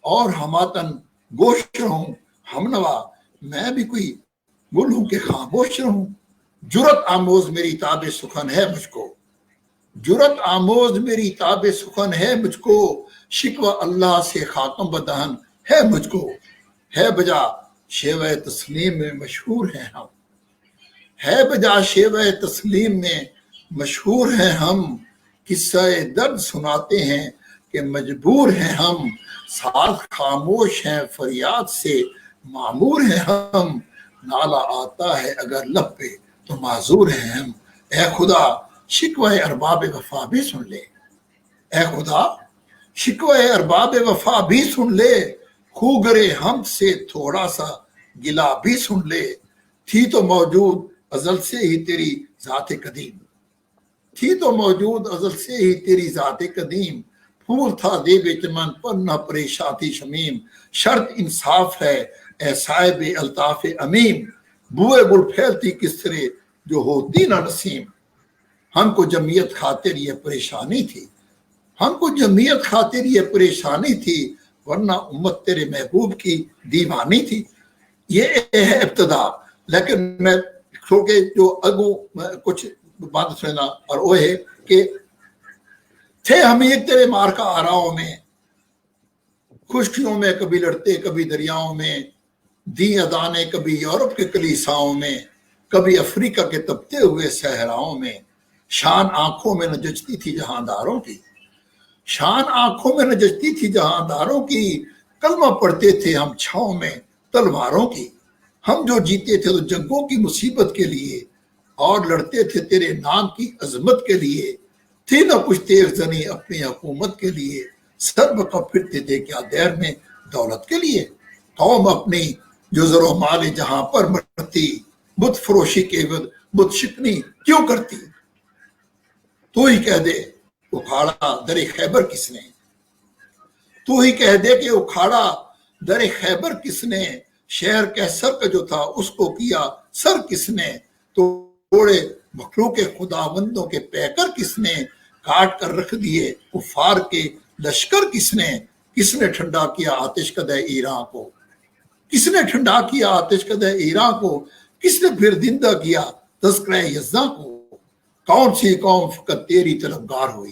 और हमातन गोश रहूं, हमनवा मैं भी कोई गुल हूं के खामोश रहूं। जुरत आमोज मेरी ताबे सुखन है मुझको, जुरत आमोज मेरी ताबे सुखन है मुझको, शिकवा अल्लाह से खाकम बदहन है मुझको, है बजा शेवा तस्लीम में मशहूर हैं हम, है बजा शेवा तस्लीम में मशहूर हैं हम, किस्सा दर्द सुनाते हैं कि मजबूर हैं हम, साथ खामोश हैं फरियाद से मामूर हैं हम, नाला आता है अगर लब पे तो माजूर हैं हम। ए खुदा शिकवा अरबाब वफा भी सुन ले, ए खुदा शिकवा अरबाब वफा भी सुन ले, खूगरे हम से थोड़ा सा गिला भी सुन ले, थी तो मौजूद अजल से ही तेरी जाते कदीम, थी तो मौजूद अजल से ही तेरी जाते कदीम, फूल था देवे चमन पर न परेशान थी शमीम, शर्त इंसाफ है ए साहिब अल्ताफ अमीम, बुए गुल फैलती किस तरह जो होती ना नसीम, हमको जमीयत खातिर ये परेशानी थी, हमको जमीयत खातिर ये परेशानी थी, वरना उम्मत तेरे महबूब की दीवानी थी। ये है इब्तदा। लेकिन मैं के जो अगू कुछ बात सुना और वो है कि थे हम एक तेरे मार का आराओं में, खुशकियों में कभी लड़ते कभी दरियाओं में, दी अदाने कभी यूरोप के कलीसाओं में, कभी अफ्रीका के तपते हुए सहराओं में, शान आंखों में न जचती थी जहांदारों की, शान आंखों में न जचती थी जहांदारों की, कलमा पढ़ते थे हम छांव में तलवारों की, हम जो जीते थे तो जंगों की मुसीबत के लिए और लड़ते थे तेरे नाम की अजमत के लिए, थी ना कुछ तेज जनी अपनी हुकूमत के लिए, सब का फिरते थे क्या देर में दौलत के लिए, कौम अपनी जो जरो माले जहां पर मरती, बुत फरोशी के वद बुत शिकनी क्यों करती, तू ही कह दे उखाड़ा दरे खैबर किसने, तू ही कह दे कि उखाड़ा दरे खैबर किसने, शहर कैसर का जो था उसको किया सर किसने, तोड़े मखलूक के खुदावंदों के पैकर किसने, काट कर रख दिए कुफार के लश्कर किसने, किसने ठंडा किया आतिश कदे ईरान को, किसने ठंडा किया आतिश कदे ईरान को, किसने फिर जिंदा किया तस्करा यज़्ज़ा को, कौन सी कौम फकत तेरी तलबगार हुई,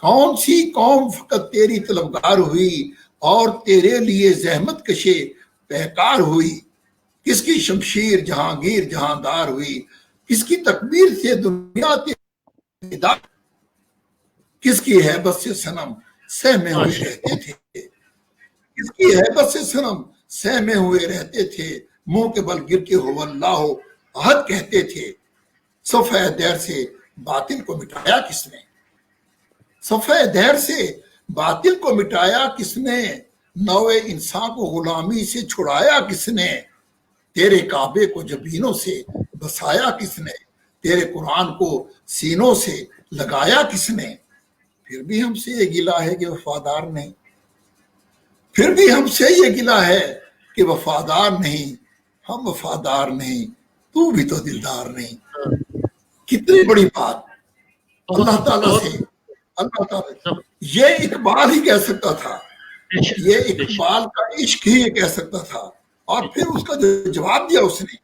कौन सी कौम फकत तेरी तलबगार हुई और तेरे लिए जहमत कशे बेकार हुई, किसकी शमशीर जहांगीर जहांदार हुई, किसकी तकबीर से दुनिया तेदार, किसकी हैबत से सनम सहमे हुए रहते थे, किसकी हैबत से सनम सहमे हुए रहते थे, मुंह के बल गिर के हो अल्लाह अहद कहते थे, सफ़े दहर से बातिल को मिटाया किसने, सफ़े दहर से बातिल को मिटाया किसने, नौए इंसान को गुलामी से छुड़ाया किसने, तेरे काबे को जबीनों से बसाया किसने, तेरे कुरान को सीनों से लगाया किसने, फिर भी हमसे ये गिला है कि वफादार नहीं, फिर भी हमसे ये गिला है कि वफादार नहीं, हम वफादार नहीं, तू भी तो दिलदार नहीं। कितनी बड़ी बात अल्लाह ताला से, अल्लाह ताला ये इकबाल ही कह सकता था, ये इकबाल का इश्क ही कह सकता था। और फिर उसका जो जवाब दिया उसने,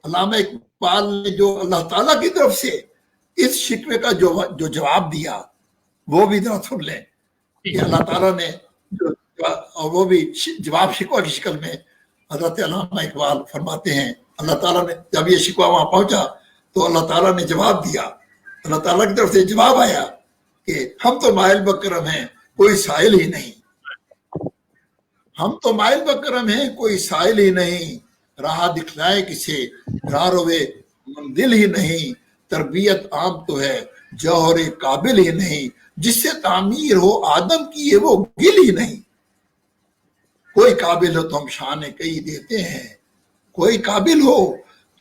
अल्लामा इकबाल ने जो अल्लाह ताला की तरफ से इस शिकवे का जो जवाब दिया वो भी जरा सुन लें कि अल्लाह ताला ने जो, और वो भी जवाब शिकवा की शक्ल में हज़रत अल्लामा इकबाल फरमाते हैं, अल्लाह ताला ने जब ये शिकवा वहां पहुंचा तो अल्लाह ताला ने जवाब दिया, अल्लाह ताला की तरफ से जवाब आया कि हम तो माइल बकरम हैं, कोई साइल ही नहीं, हम तो माइल बकरम हैं, कोई साइल ही नहीं, राह दिखलाए किसे रारोवे मंदिल ही नहीं, तरबियत आम तो है जौहरे काबिल ही नहीं, जिससे तामीर हो आदम की ये वो गिल ही नहीं। कोई काबिल हो तो हम शाने कई देते हैं, कोई काबिल हो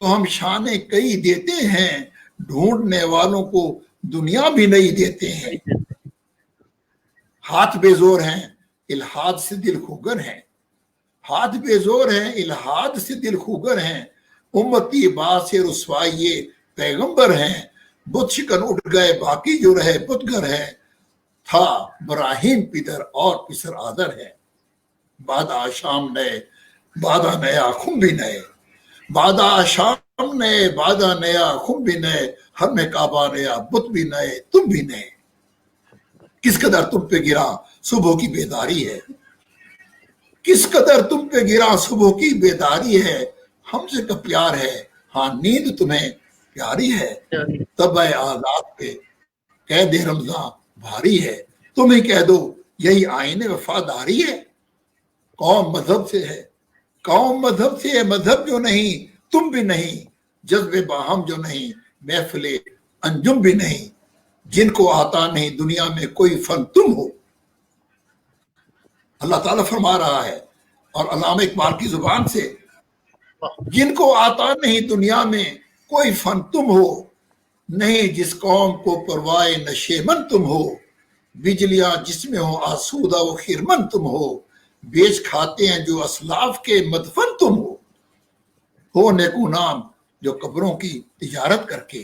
तो हम शाने कई देते हैं, ढूंढने वालों को दुनिया भी नहीं देते हैं। हाथ बेजोर हैं, इल्हाद से दिल खुगर हैं, हाथ बेजोर हैं, इल्हाद से दिल खुगर हैं, उम्मती बासे रुसवाइये पैगंबर हैं, बुत शिकन उठ गए बाकी जो रहे बुतगर है, था इब्राहिम पिदर और पिसर आदर है। बादा शाम नए बादा नया खुम भी नए, बादा शाम नए बादा नया खुम भी नए, हर में काबा नया बुत भी नए तुम भी नए। किस कदर तुम पे गिरा सुबह की बेदारी है, किस कदर तुम पे गिरा सुबह की बेदारी है, हमसे का प्यार है हाँ नींद तुम्हें प्यारी है, तब आजाद पे कह दे रमजान भारी है, तुम ही कह दो यही आईने वफादारी है। कौम मजहब से है, कौम मजहब से है, मजहब जो नहीं तुम भी नहीं, जज्बे बाहम जो नहीं महफिले अंजुम भी नहीं, जिनको आता नहीं दुनिया में कोई फन तुम हो। अल्लाह ताला फरमा रहा है और अल्लामा इकबाल की जुबान से, जिनको आता नहीं दुनिया में कोई फन तुम हो, नहीं जिस कौम को परवाए नशेमन तुम हो, बिजलियां जिसमें हो आसूदा वो खिरमन तुम हो, बेच खाते हैं जो असलाफ के मदफन तुम हो नेकू नाम जो कब्रों की तिजारत करके,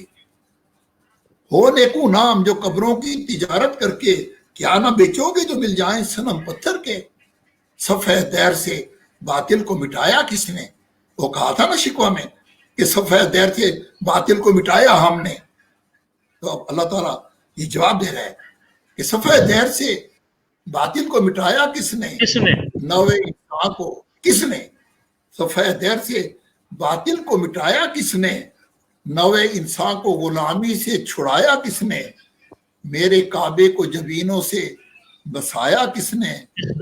हो नेकू नाम जो कब्रों की तिजारत करके, क्या ना बेचोगे जो मिल जाएं सनम पत्थर के। सफ़े दैर से बातिल को मिटाया किसने, वो कहा था ना शिकवा में कि सफ़े दैर से बातिल को मिटाया हमने, तो अब अल्लाह ताला ये जवाब दे रहा है कि सफ़े दैर से बातिल को मिटाया किसने, नवे इंसान को किसने, सफ़े दैर से बातिल को मिटाया किसने, नवे इंसान को गुलामी से छुड़ाया किसने, मेरे काबे को जबीनों से बसाया किसने,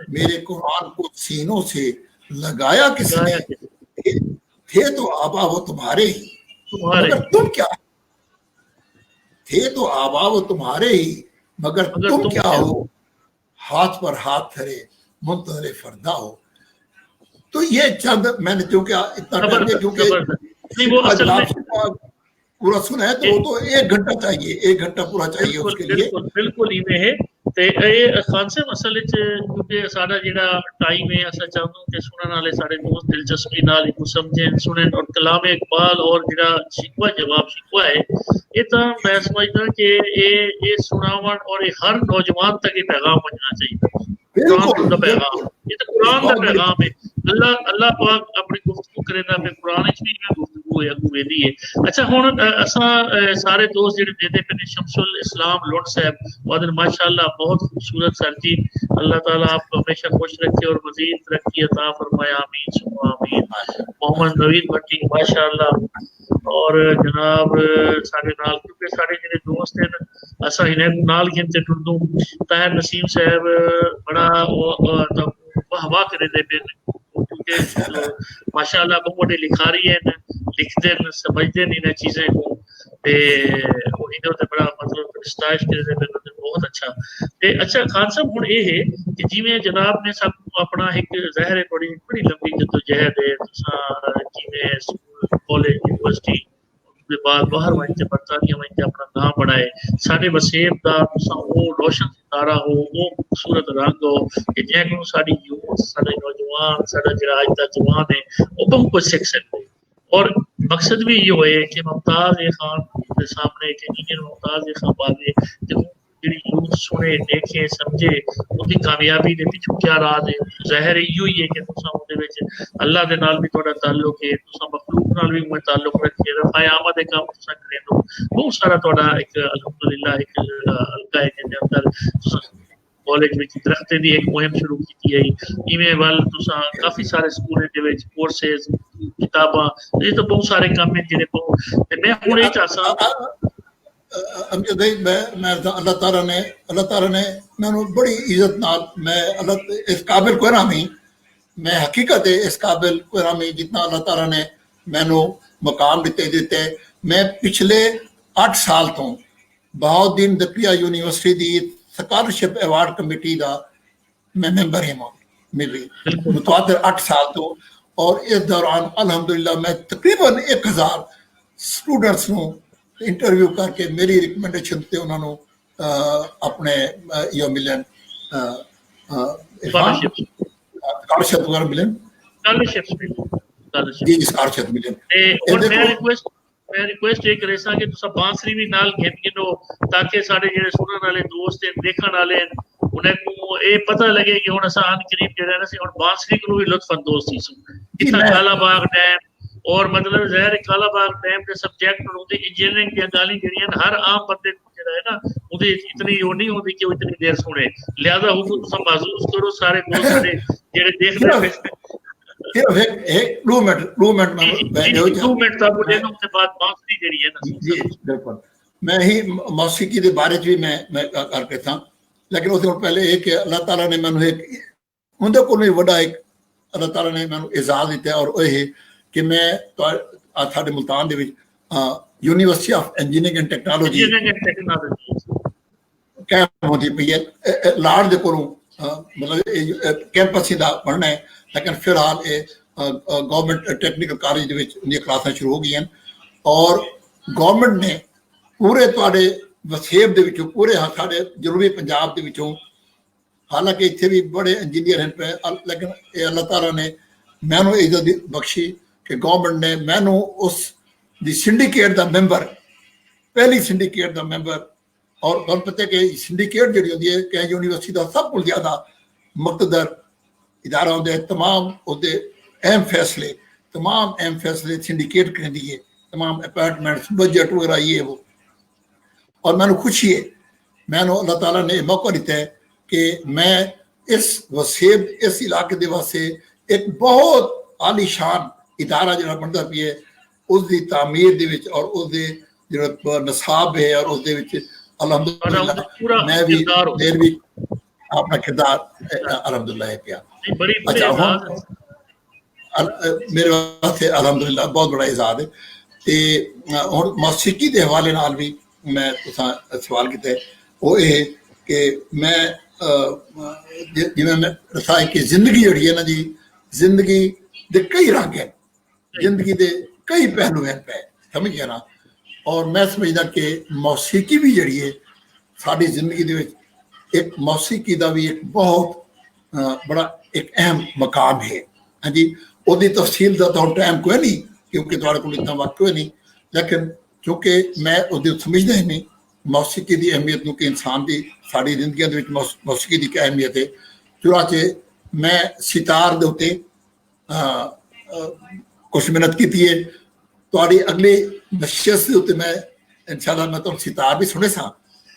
मेरे कुरान को सीनों से लगाया किसने, थे तो आबा वो तुम्हारे ही मगर तुम क्या, थे तो आबा वो तुम्हारे ही मगर तुम क्या हो, हाथ पर हाथ धरे मुंतज़िर फरदा हो। तो ये चंद मैंने क्योंकि इतना कर दिया क्योंकि वो असल में पूरा सुना है तो वो तो 1 घंटा चाहिए, 1 घंटा पूरा चाहिए उसके लिए। बिल्कुल इवें है ते ये खान साहब असल च क्योंकि साडा जेड़ा टाइम है असा चाहूं कि सुनने वाले सारे दोस्त दिलचस्पी नाल इको समझें सुनें और कलाम इकबाल और जेड़ा शिकवा जवाब शिकवा है ये तो मैं समझदा कि ये सुनावन और ये हर नौजवान तक ये पैगाम पहुंचना चाहिए। कुरान का पैगाम, ये तो कुरान का पैगाम है। अल्लाह पाक अपनी गुफ्तगू करे ना पे कुरान च भी गुफ्तगू है अगू वेदी है। अच्छा हुन असा सारे दोस्त जेडे देते पे शमसुल इस्लाम लोट साहब वादन माशाअल्लाह बहुत खूबसूरत सर जी, अल्लाह ताला आपको हमेशा खुश रखे और मजीद तरक्की अता फरमाए, आमीन सुम्मा आमीन। मोहम्मद नवीद भट्टी माशाअल्लाह और जनाब साडे नाल क्योंकि साडे जेडे दोस्त हैं असा इन्हें नाल गिनते टुरदू ताहिर नसीम साहब बड़ा वाह करे दे पे क्योंकि माशाअल्लाह बहुत बड़े लिखारी हैं, लिखते हैं समझते नहीं ना चीजें को ते इधर ते बड़ा मतलब स्टाइल करे दे पे बहुत अच्छा। ते अच्छा खान साहब हुन ये है कि जिवें जनाब ने सब अपना एक ज़ाहिर है बड़ी बड़ी लंबी जद्दोजहद है तुसा जिवें स्कूल कॉलेज यूनिवर्सिटी के बाद बाहर वहीं बरतानिया वहीं अपना नाम बढ़ाए साडे वसेब दा तुसा वो रोशन सितारा हो वो खूबसूरत रंग हो कि जैको साडी यूथ साडे नौजवान साडा जिहड़ा अज दा जवान है वो बहुत कुछ सीख सकते और मकसद भी ये है कि मुमताज खान के सामने कि इंजीनियर मुमताज खान बागे जो ਜਿਹੜੀ यूथ सुने देखे समझे उनकी कामयाबी दे पिछू क्या राज है ज़ाहिर इहो ही है कि तुसा उनदे विच अल्लाह दे नाल भी तुहाडा ताल्लुक है तुसा मखलूक नाल भी उवें ताल्लुक रखे रफाए आमद काम तुसा करे दो बहुत सारा तुहाडा एक अल्हम्दुलिल्लाह एक हल्का है जिहदे अंदर तुसा कॉलेज विच दरख्ते दी एक मुहिम शुरू की है इवें वाल तुसा काफी सारे स्कूल दे विच कोर्सेज किताबां ये तो बहुत सारे काम है जिहदे को ते मैं हुण ये चाहसा अमजद भाई मैं अल्लाह ताला ने मैनू बड़ी इज्जत नाल मैं अल्लाह इस काबिल कोई ना नहीं मैं हकीकत है इस काबिल कोई ना नहीं जितना अल्लाह ताला ने मैनू मकाम दिते मैं पिछले 8 साल तो बहाउद्दीन दकिया यूनिवर्सिटी दी स्कॉलरशिप अवार्ड कमेटी का मैं मैंबर ही मेरी मुतवातिर 8 साल तो और इस दौरान अल्हम्दुलिल्लाह मैं तकरीबन 1000 स्टूडेंट्स ਨੂੰ इंटरव्यू करके मेरी रिकमेंडेशन ते उन्होंने अपने यो मिलन स्कॉलरशिप वगैरह मिलन जी स्कॉलरशिप मिलन और मैं रिक्वेस्ट ये करे सा कि तुसा बांसुरी भी नाल गिनो ताकि साडे जेडे सुनन वाले दोस्त हैं देखण वाले उन्हें को ये पता लगे कि हुन असा आन करीब जेड़ा ना सी हुन बांसुरी को भी लुत्फ अंदोज थी कितना कालाबाग डैम और मतलब ज़ाहिर कालाबाग डैम के सब्जेक्ट होंदे इंजीनियरिंग दी गाली जड़ियां हर आम बंदे जेड़ा है ना उदी इतनी वो नहीं होती कि वो इतनी देर सुने लिहाजा हुन तुसा महसूस करो सारे दोस्त सारे जेड़े देख रहे सिर्फ एक 2 मिनट मैं 2 मिनट तक देने के बाद बांसुरी जड़ी है ना जी बिल्कुल मैं ही मौसीकी के बारे में मैं करके था लेकिन उससे पहले एक अल्लाह ताला ने मैंने एक उनके को भी बड़ा एक अल्लाह ताला ने मैंने एजाज दिता और वो है कि मैं साडे मुल्तान दे विच university of engineering and technology camp होती पई है लाड़ दे कोलों मतलब कैंपस दा बनना है लेकिन फिलहाल ये गवर्नमेंट टेक्निकल कॉलेज दे विच उनकी क्लासां शुरू हो गई हैं और गवर्नमेंट ने पूरे तुहाडे वसेब दे विचों पूरे साडे जनूबी पंजाब दे विचों हालांकि इत्थे भी बड़े इंजीनियर हैं पे लेकिन ये अल्लाह ताला ने मैनू इज्जत बख्शी कि गवर्नमेंट ने मैनू उस दी सिंडिकेट दा मेंबर पहली सिंडिकेट दा मेंबर और तुहानू पता है कि सिंडिकेट जिहड़ी होंदी है कि यूनिवर्सिटी दा सब तो ज्यादा मुक्तदर इदारा होंदे तमाम उहदे अहम फैसले सिंडिकेट करदी है तमाम अपॉइंटमेंट्स बजट वगैरह ये वो और मैनू खुशी है मैनू अल्लाह ताला ने मौका दिता है कि मैं इस वसेब इस इलाके दे वास्ते एक बहुत आलीशान इदारा जो बनता पी है उसकी तामीर दे विच और उसके जो नसाब है और उसदे विच अल्हम्दुलिल्लाह मैं भी देर भी अपना किरदार अल्हम्दुलिल्लाह है पिया अच्छा मेरे वास्ते अल्हम्दुलिल्लाह बहुत बड़ा एजाज है ते हुण मौसीकी के हवाले नाल भी मैं तुसां सवाल किया वो ये कि मैं जिवें मैं दसा कि जिंदगी जिहड़ी है ना जी जिंदगी दे कई रंग हैं जिंदगी दे कई पहलू हैं पे समझ गया ना और मैं समझदा कि मौसीकी भी जिहड़ी है साडी जिंदगी दे विच एक मौसीकी दा भी एक बहुत बड़ा एक अहम मकाम है हाँ जी ओदी तफसील दा तो टाइम कोई नहीं क्योंकि तुहाडे कोल इतना वक्त कोई नहीं लेकिन क्योंकि मैं ओदी समझदा ही नहीं मौसीकी की अहमियत नूं कि इंसान की साड़ी जिंदगी दे विच मौसीकी की क्या अहमियत है चुनाचे मैं सितार दे उत्ते कुछ मेहनत की है तुहाडी अगली नशिश दे उत्ते मैं इंशाअल्लाह मैं तुहानूं सितार भी सुने सा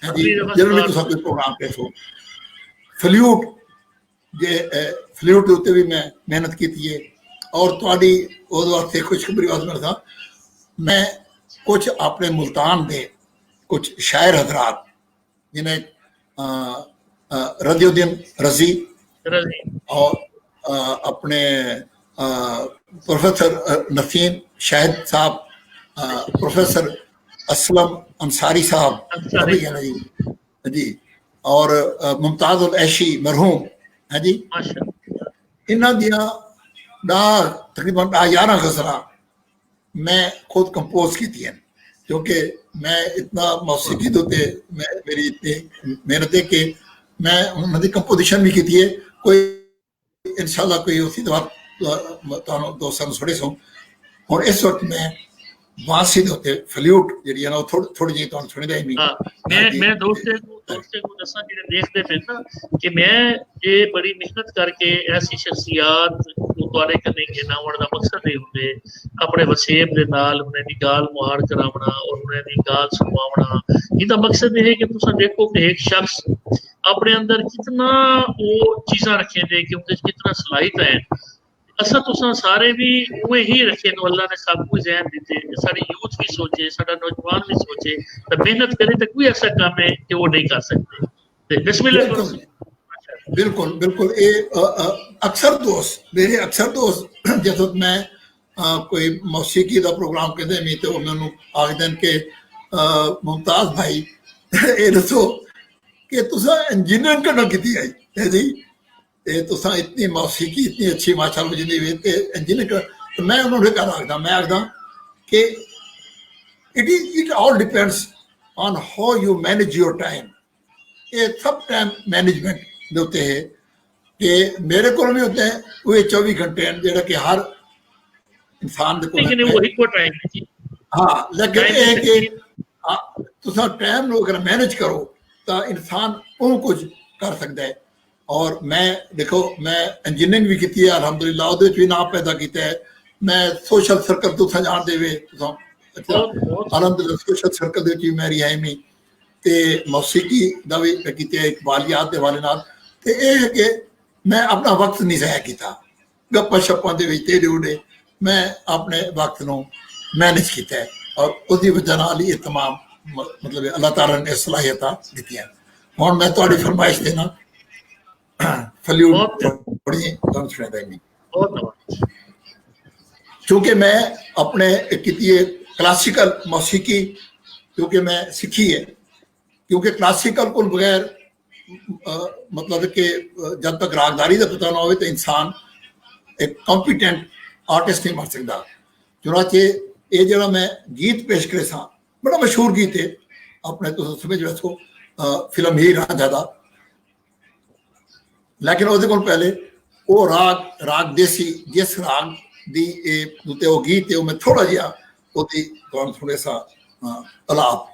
हाँ जी जरूर भी तुसां कोई प्रोग्राम पेश हो फ्लूट के उत्ते भी मैं मेहनत की है और तुहाडी उहदे वास्ते खुशखबरी वास्ते मैं कुछ अपने मुल्तान दे कुछ शायर हजरात जिन्हें रदियुद्दीन रजी और अपने प्रोफेसर नसीम शाहिद साहब प्रोफेसर असलम अंसारी साहब जी जी और मुमताज उल ऐशी मरहूम है जी इन्हां दियां तकरीबन 11 गज़लां मैं खुद कंपोज की हैं क्योंकि मैं इतना मौसीकी दोते मैं मेरी इतनी मेहनत है कि मैं उन्होंने कंपोजिशन भी की है कोई इंशाल्लाह कोई उसी दौरान दोस्तों सुने सो और इस वक्त मैं बांसी दे उत्ते फ्लूट जिहड़ी है ना थोड़ी जी तुहानूं सुनी दी मैं दोस्ते को दसा जिहड़े देखदे पे ना कि मैं ये बड़ी मेहनत करके ऐसी शख्सियत को तुहाडे कन्ने गिनाउण दा मकसद ये हुंदे अपने वसेब दे नाल उन्हें दी गाल मुहार करावना और उन्हें दी गाल सुनवावना इहदा मकसद ये है कि तुसां देखो कि एक शख्स अपने अंदर कितना वो चीज़ां रखे दे कि उनके कितना सलाहियत है असा तुसां सारे भी उहे ही रखे तो अल्लाह ने सब कुछ जहन दीते सारी यूथ भी सोचे साडा नौजवान भी सोचे तो मेहनत करे तो कोई ऐसा काम है कि वो नहीं कर सकते ते बिस्मिल्लाह करो। बिल्कुल बिल्कुल बिल्कुल ये अक्सर दोस्त मेरे अक्सर दोस्त ਜਦੋਂ ਮੈਂ ਕੋਈ ਮੌਸੀਕੀ ਦਾ ਪ੍ਰੋਗਰਾਮ ਕਹਿੰਦੇ ਮੀ ਤੇ ਉਹ ਮੈਨੂੰ ਆਖਦੇ ਨੇ ਕਿ ਮੁਮਤਾਜ਼ ਭਾਈ ਇਹ ਦੱਸੋ कि तुसा इंजीनियरिंग कदों की आई है जी ते तुसा इतनी मौसीकी इतनी अच्छी माशाअल्लाह जिंदी वे ते इंजीनियरिंग तो मैं उन्होंने कहा आखदा मैं आखदा कि it all depends on how you manage your time ये सब टाइम मैनेजमेंट दे उत्ते है कि मेरे को भी होते हैं वो 24 घंटे हैं जेड़ा कि हर इंसान दे लेकिन कोल वो ही को टाइम है जी हाँ लेकिन टाइम ये की कि तकसीम तुसा टाइम नो अगर मैनेज करो तो इंसान ਉਹ ਕੁਝ ਕਰ ਸਕਦਾ ਹੈ ਔਰ ਮੈਂ ਦੇਖੋ ਮੈਂ ਇੰਜੀਨੀਅਰਿੰਗ ਵੀ ਕੀਤੀ ਹੈ ਅਲਹਮਦੁਲਿਲਾ ਉਹਦੇ ਵਿੱਚ ਵੀ ਨਾਮ ਪੈਦਾ ਕੀਤਾ ਹੈ ਮੈਂ ਸੋਸ਼ਲ ਸਰਕਲ ਤੋਂ ਜਾਣ ਦੇਵੇ ਤੁਸੀਂ बहुत ਅਲਹਮਦੁਲਿਲਾ ਸੋਸ਼ਲ ਸਰਕਲ ਦੇ ਵਿੱਚ ਵੀ ਮੈਂ ਰਿਹਾ ਮੈਂ ਤੇ ਮੌਸੀਕੀ ਦਾ ਵੀ ਕੀਤਾ ਇਕਬਾਲੀਆਤ ਦੇ ਹਵਾਲੇ ਨਾਲ ਤੇ ਇਹ ਹੈ ਕਿ ਮੈਂ ਆਪਣਾ ਵਕਤ ਨਹੀਂ ਜ਼ਾਇਆ ਕੀਤਾ ਗੱਪਾਂ ਛੱਪਾਂ ਦੇ ਵਿੱਚ ਤੇੜੇ ਉੜੇ ਮੈਂ ਆਪਣੇ ਵਕਤ ਨੂੰ ਮੈਨੇਜ ਕੀਤਾ ਹੈ ਔਰ ਉਹਦੀ ਵਜ੍ਹਾ ਨਾਲ ਹੀ ਇਹ तमाम मतलब अल्लाह ताला ने सलाहियत दी है हुण मैं तुहाडी फरमाइश देना फलूट थोड़ी गल सुनादा नहीं बहुत क्योंकि मैं अपने की क्लासिकल मौसीकी क्योंकि मैं सीखी है क्योंकि क्लासिकल को बगैर मतलब कि जब तक रागदारी का पता ना हो तो इंसान एक कॉम्पीटेंट आर्टिस्ट नहीं बन सकता चुनाचे ये जो मैं गीत पेश करे सा बड़ा मशहूर गीत है अपने तो समझ रखो फिल्म ही रांझा दा लेकिन ਉਹਦੇ ਕੋਲ पहले वो राग देसी जिस राग दी उत्ते वो गीत है वो मैं थोड़ा जिहा ਉਹਦੀ ਤੁਹਾਨੂੰ ਥੋੜੇ ਸਾ ਅਲਾਪ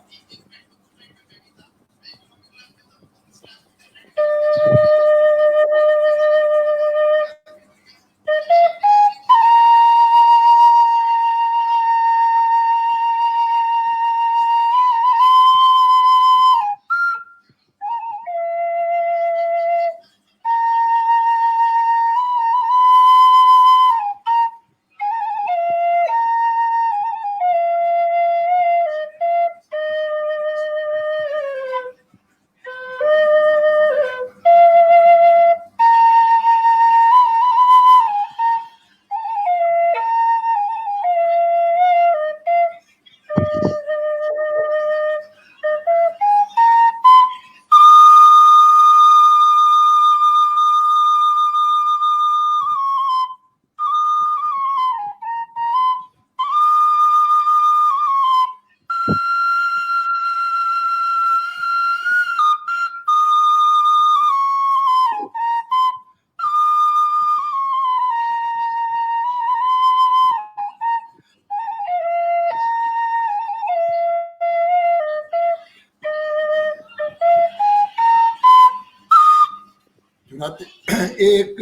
एक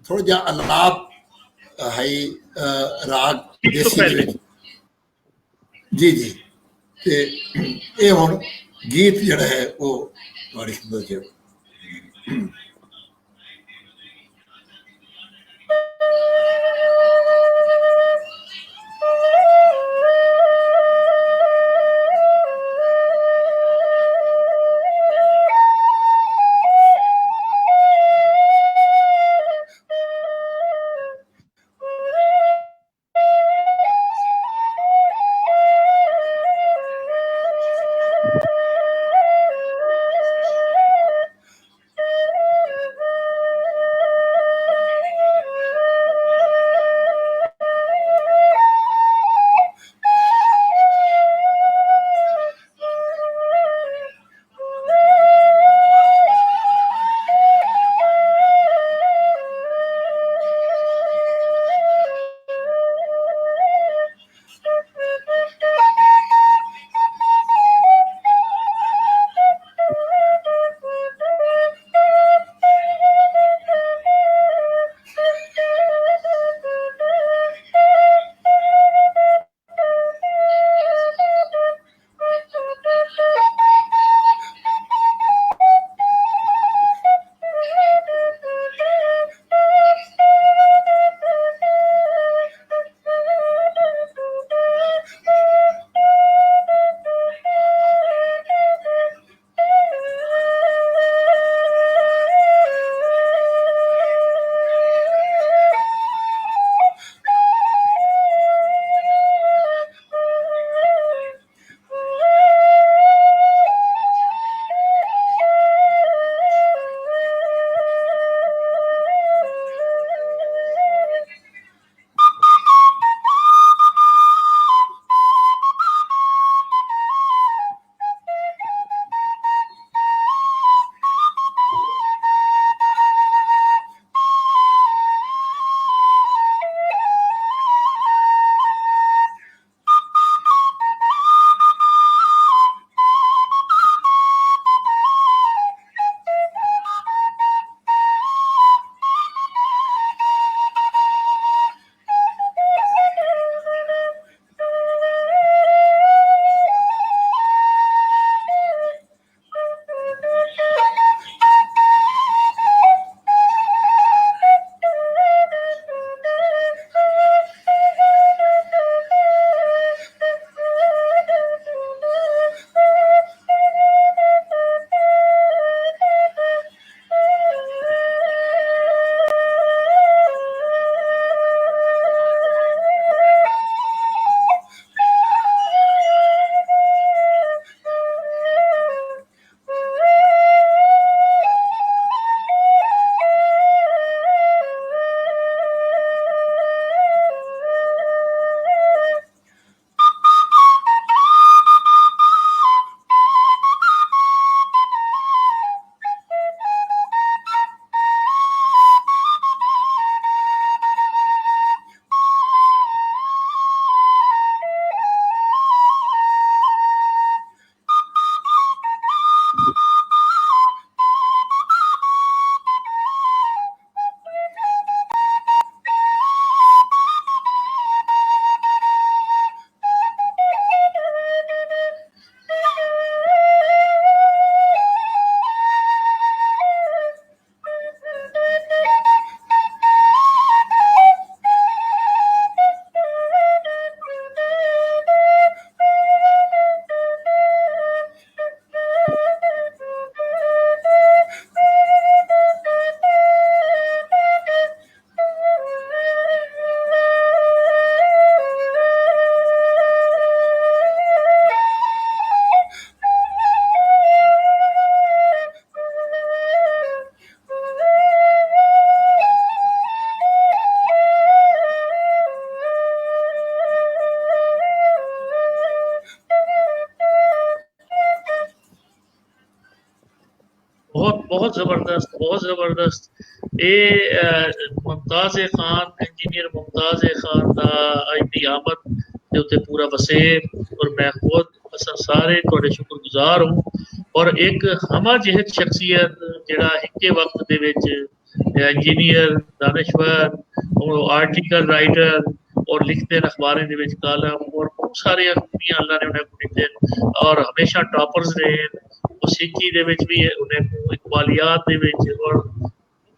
थोड़ा जा अलाप है राग देसी ਦੇ ਵਿੱਚ जी जी ਤੇ ਇਹ ਹੁਣ ਗੀਤ ਜਿਹੜਾ ਹੈ ਉਹ ਤੁਹਾਡੀ ਖਿਦਮਤ ਚ बहुत जबरदस्त ये मुमताज खान इंजीनियर मुमताज खान दा अज दी आमद दे उत्ते पूरा वसेब और मैं खुद असां सारे तुहाडे शुक्रगुजार हूं और एक हमा जिहद शख्सियत जेड़ा हिक्के वक्त दे विच इंजीनियर दानिश्वर और आर्टिकल राइटर और लिखते हैं अखबारें दे विच कालम और बहुत सारे खूबियां अल्लाह ने उन्हें को दिते और हमेशा टॉपर्स रहे मौसीकी दे विच भी उन्हें को इकबालियात दे विच और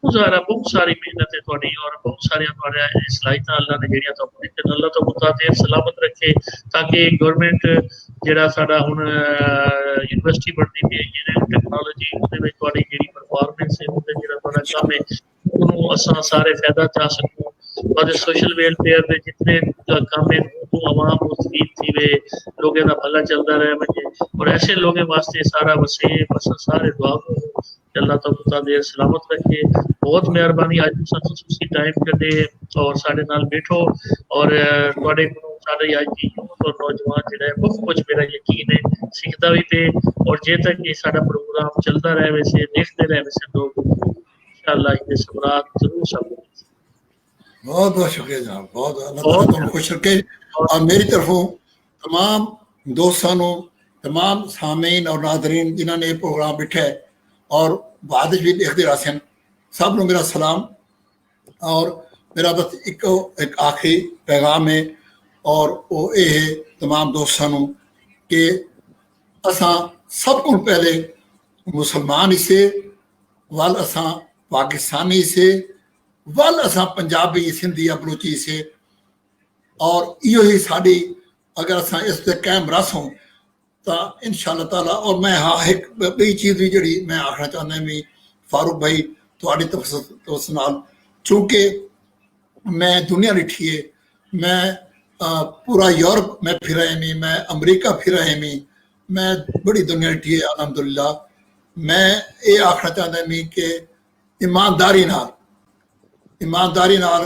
बहुत सारी मेहनत है थोड़ी और बहुत सारी सलाहियत अल्लाह ने जेड़ियां तो दिते अल्लाह तो मुतादिर सलामत रखे ताकि गवर्नमेंट जेड़ा साडा हुन यूनिवर्सिटी बढ़ती पई इंजीनियरिंग टेक्नोलॉजी ਉਹਦੇ ਵਿੱਚ ਤੁਹਾਡੀ ਜਿਹੜੀ ਪਰਫਾਰਮੈਂਸ ਹੈ ਉਹਦੇ ਜਿਹੜਾ ਤੁਹਾਡਾ ਕੰਮ ਹੈ ਉਹਨੂੰ ਅਸਾਂ ਸਾਰੇ ਫਾਇਦਾ ਚਾ ਸਕੋ और सोशल वेलफेयर में जितने काम है वो आवाम मुस्तफीद थी वे लोगों का भला चलता रहे बच्चे और ऐसे लोगों वास्ते सारा वसे बस सारे दुआ को अल्लाह तो खुदा देर सलामत रखे बहुत मेहरबानी आज तुसी टाइम कदे और साडे नाल बैठो और तुहाडे कोलों सारे आज की यूथ और नौजवान जिहड़ा है बहुत कुछ मेरा यकीन है सीखता भी पे और जे तक ये साडा प्रोग्राम चलता रहे वैसे देखते रहे वैसे लोग इंशाअल्लाह ये सबरात जरूर सब बहुत बहुत शुक्रिया जनाब बहुत अल्लाह ताला तुम खुश रखे और मेरी तरफों तमाम दोस्तों तमाम सामीन और नादरीन जिन्होंने ये प्रोग्राम बैठा है और बाद भी देखते रह सन सब को मेरा सलाम और मेरा बस एक आखिरी पैगाम है और वो ये है तमाम दोस्तों कि असा सब को पहले मुसलमान ही से वाल असा पाकिस्तानी से वल असा पंजाबी सिंधी या बलूची से और इो ही साड़ी अगर असा इस पे कायम रसूं तो इंशाअल्लाह ताला और मैं हाँ एक बड़ी चीज़ भी जड़ी मैं आखना चाहना भी फारूक भाई थोड़ी तवस नाल चूंकि मैं दुनिया डिठी है मैं पूरा यूरोप में फिरा है मैं अमरीका फिरा है मैं बड़ी दुनिया डिठी है अलहमदुलिल्लाह मैं ये आखना चाहना भी कि ईमानदारी नाल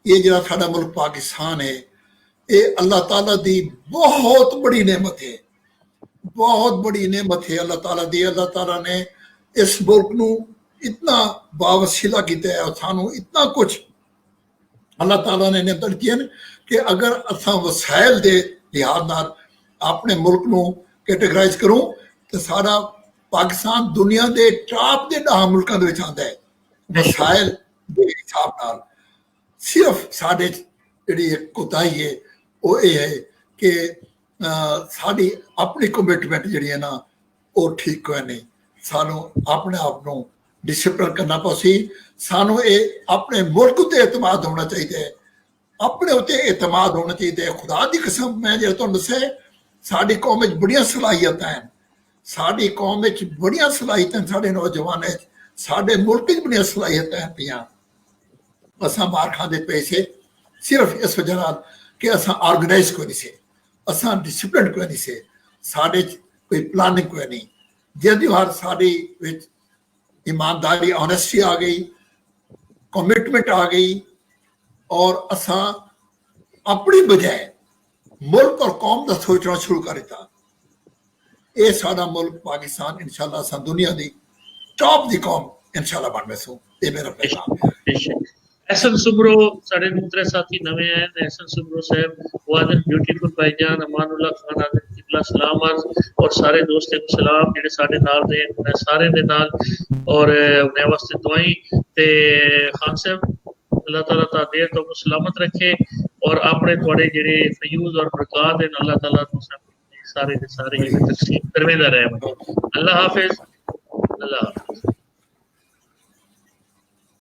ये जरा साडा मुल्क पाकिस्तान है ये अल्लाह ताला दी बहुत बड़ी नेमत है अल्लाह ताला दी अल्लाह ताला ने इस मुल्क नू इतना बावसीला किया है और सानू इतना कुछ अल्लाह ताला ने नेमत दी है कि अगर असा वसाइल दे लिहाज नाल अपने मुल्क नू कैटेगराइज करूं तो सारा पाकिस्तान दुनिया के टॉप के 10 मुल्कों के आता है वसाइल के हिसाब नाल सिर्फ साढ़े जी कोताही है वो ये है कि साड़ी अपनी कमिटमेंट जी है ना वो ठीक कोई नहीं सानू अपने आप को डिसिप्लिन करना पौसी सानू ये अपने मुल्क उत्ते एतमाद होना चाहिए अपने उत्ते एतमाद होना चाहिए खुदा की कसम मैं जो तुहानू दस्सिया साड़ी कौम में बड़ियां सलाहियत हैं साड़ी कौम में बड़ियां सलाहियत हैं साढ़े नौजवान साढ़े मुल्क च बड़ियां सलाहियत हैं पियां असा मार खाते पे से सिर्फ इस वजह कि असा ऑर्गेनाइज कोई नहीं से असा डिसिप्लिन कोई नहीं से साढ़े कोई प्लानिंग कोई नहीं जदों हर साड़ी विच ईमानदारी ऑनेस्टी आ गई कमिटमेंट आ गई और असा अपनी बजाय मुल्क और कौम का सोचना शुरू कर दिता ये साडा मुल्क पाकिस्तान इंशाअल्लाह असा दुनिया की टॉप की कौम इंशाअल्लाह बन बैसो ये मेरा पैगाम है एहसन सुब्रो साढ़े दूसरे साथी नवे हैं एहसन सुब्रो साहब वादन ब्यूटीफुल भाईजान अमानुल्लाह खान आदम किबला सलाम अर्ज और सारे दोस्तों को सलाम जेडे साडे नाल दे उन्हें सारे दे नाल और उन्हें वास्ते दुआई ते खान साहब अल्लाह ताला ता देर तो सलामत रखे और अपने थोड़े जेडे फयूज और बरकत हैं अल्लाह ताला तो सारे दे सारे तकसीम करवेदा रहे अल्लाह हाफिज अल्लाह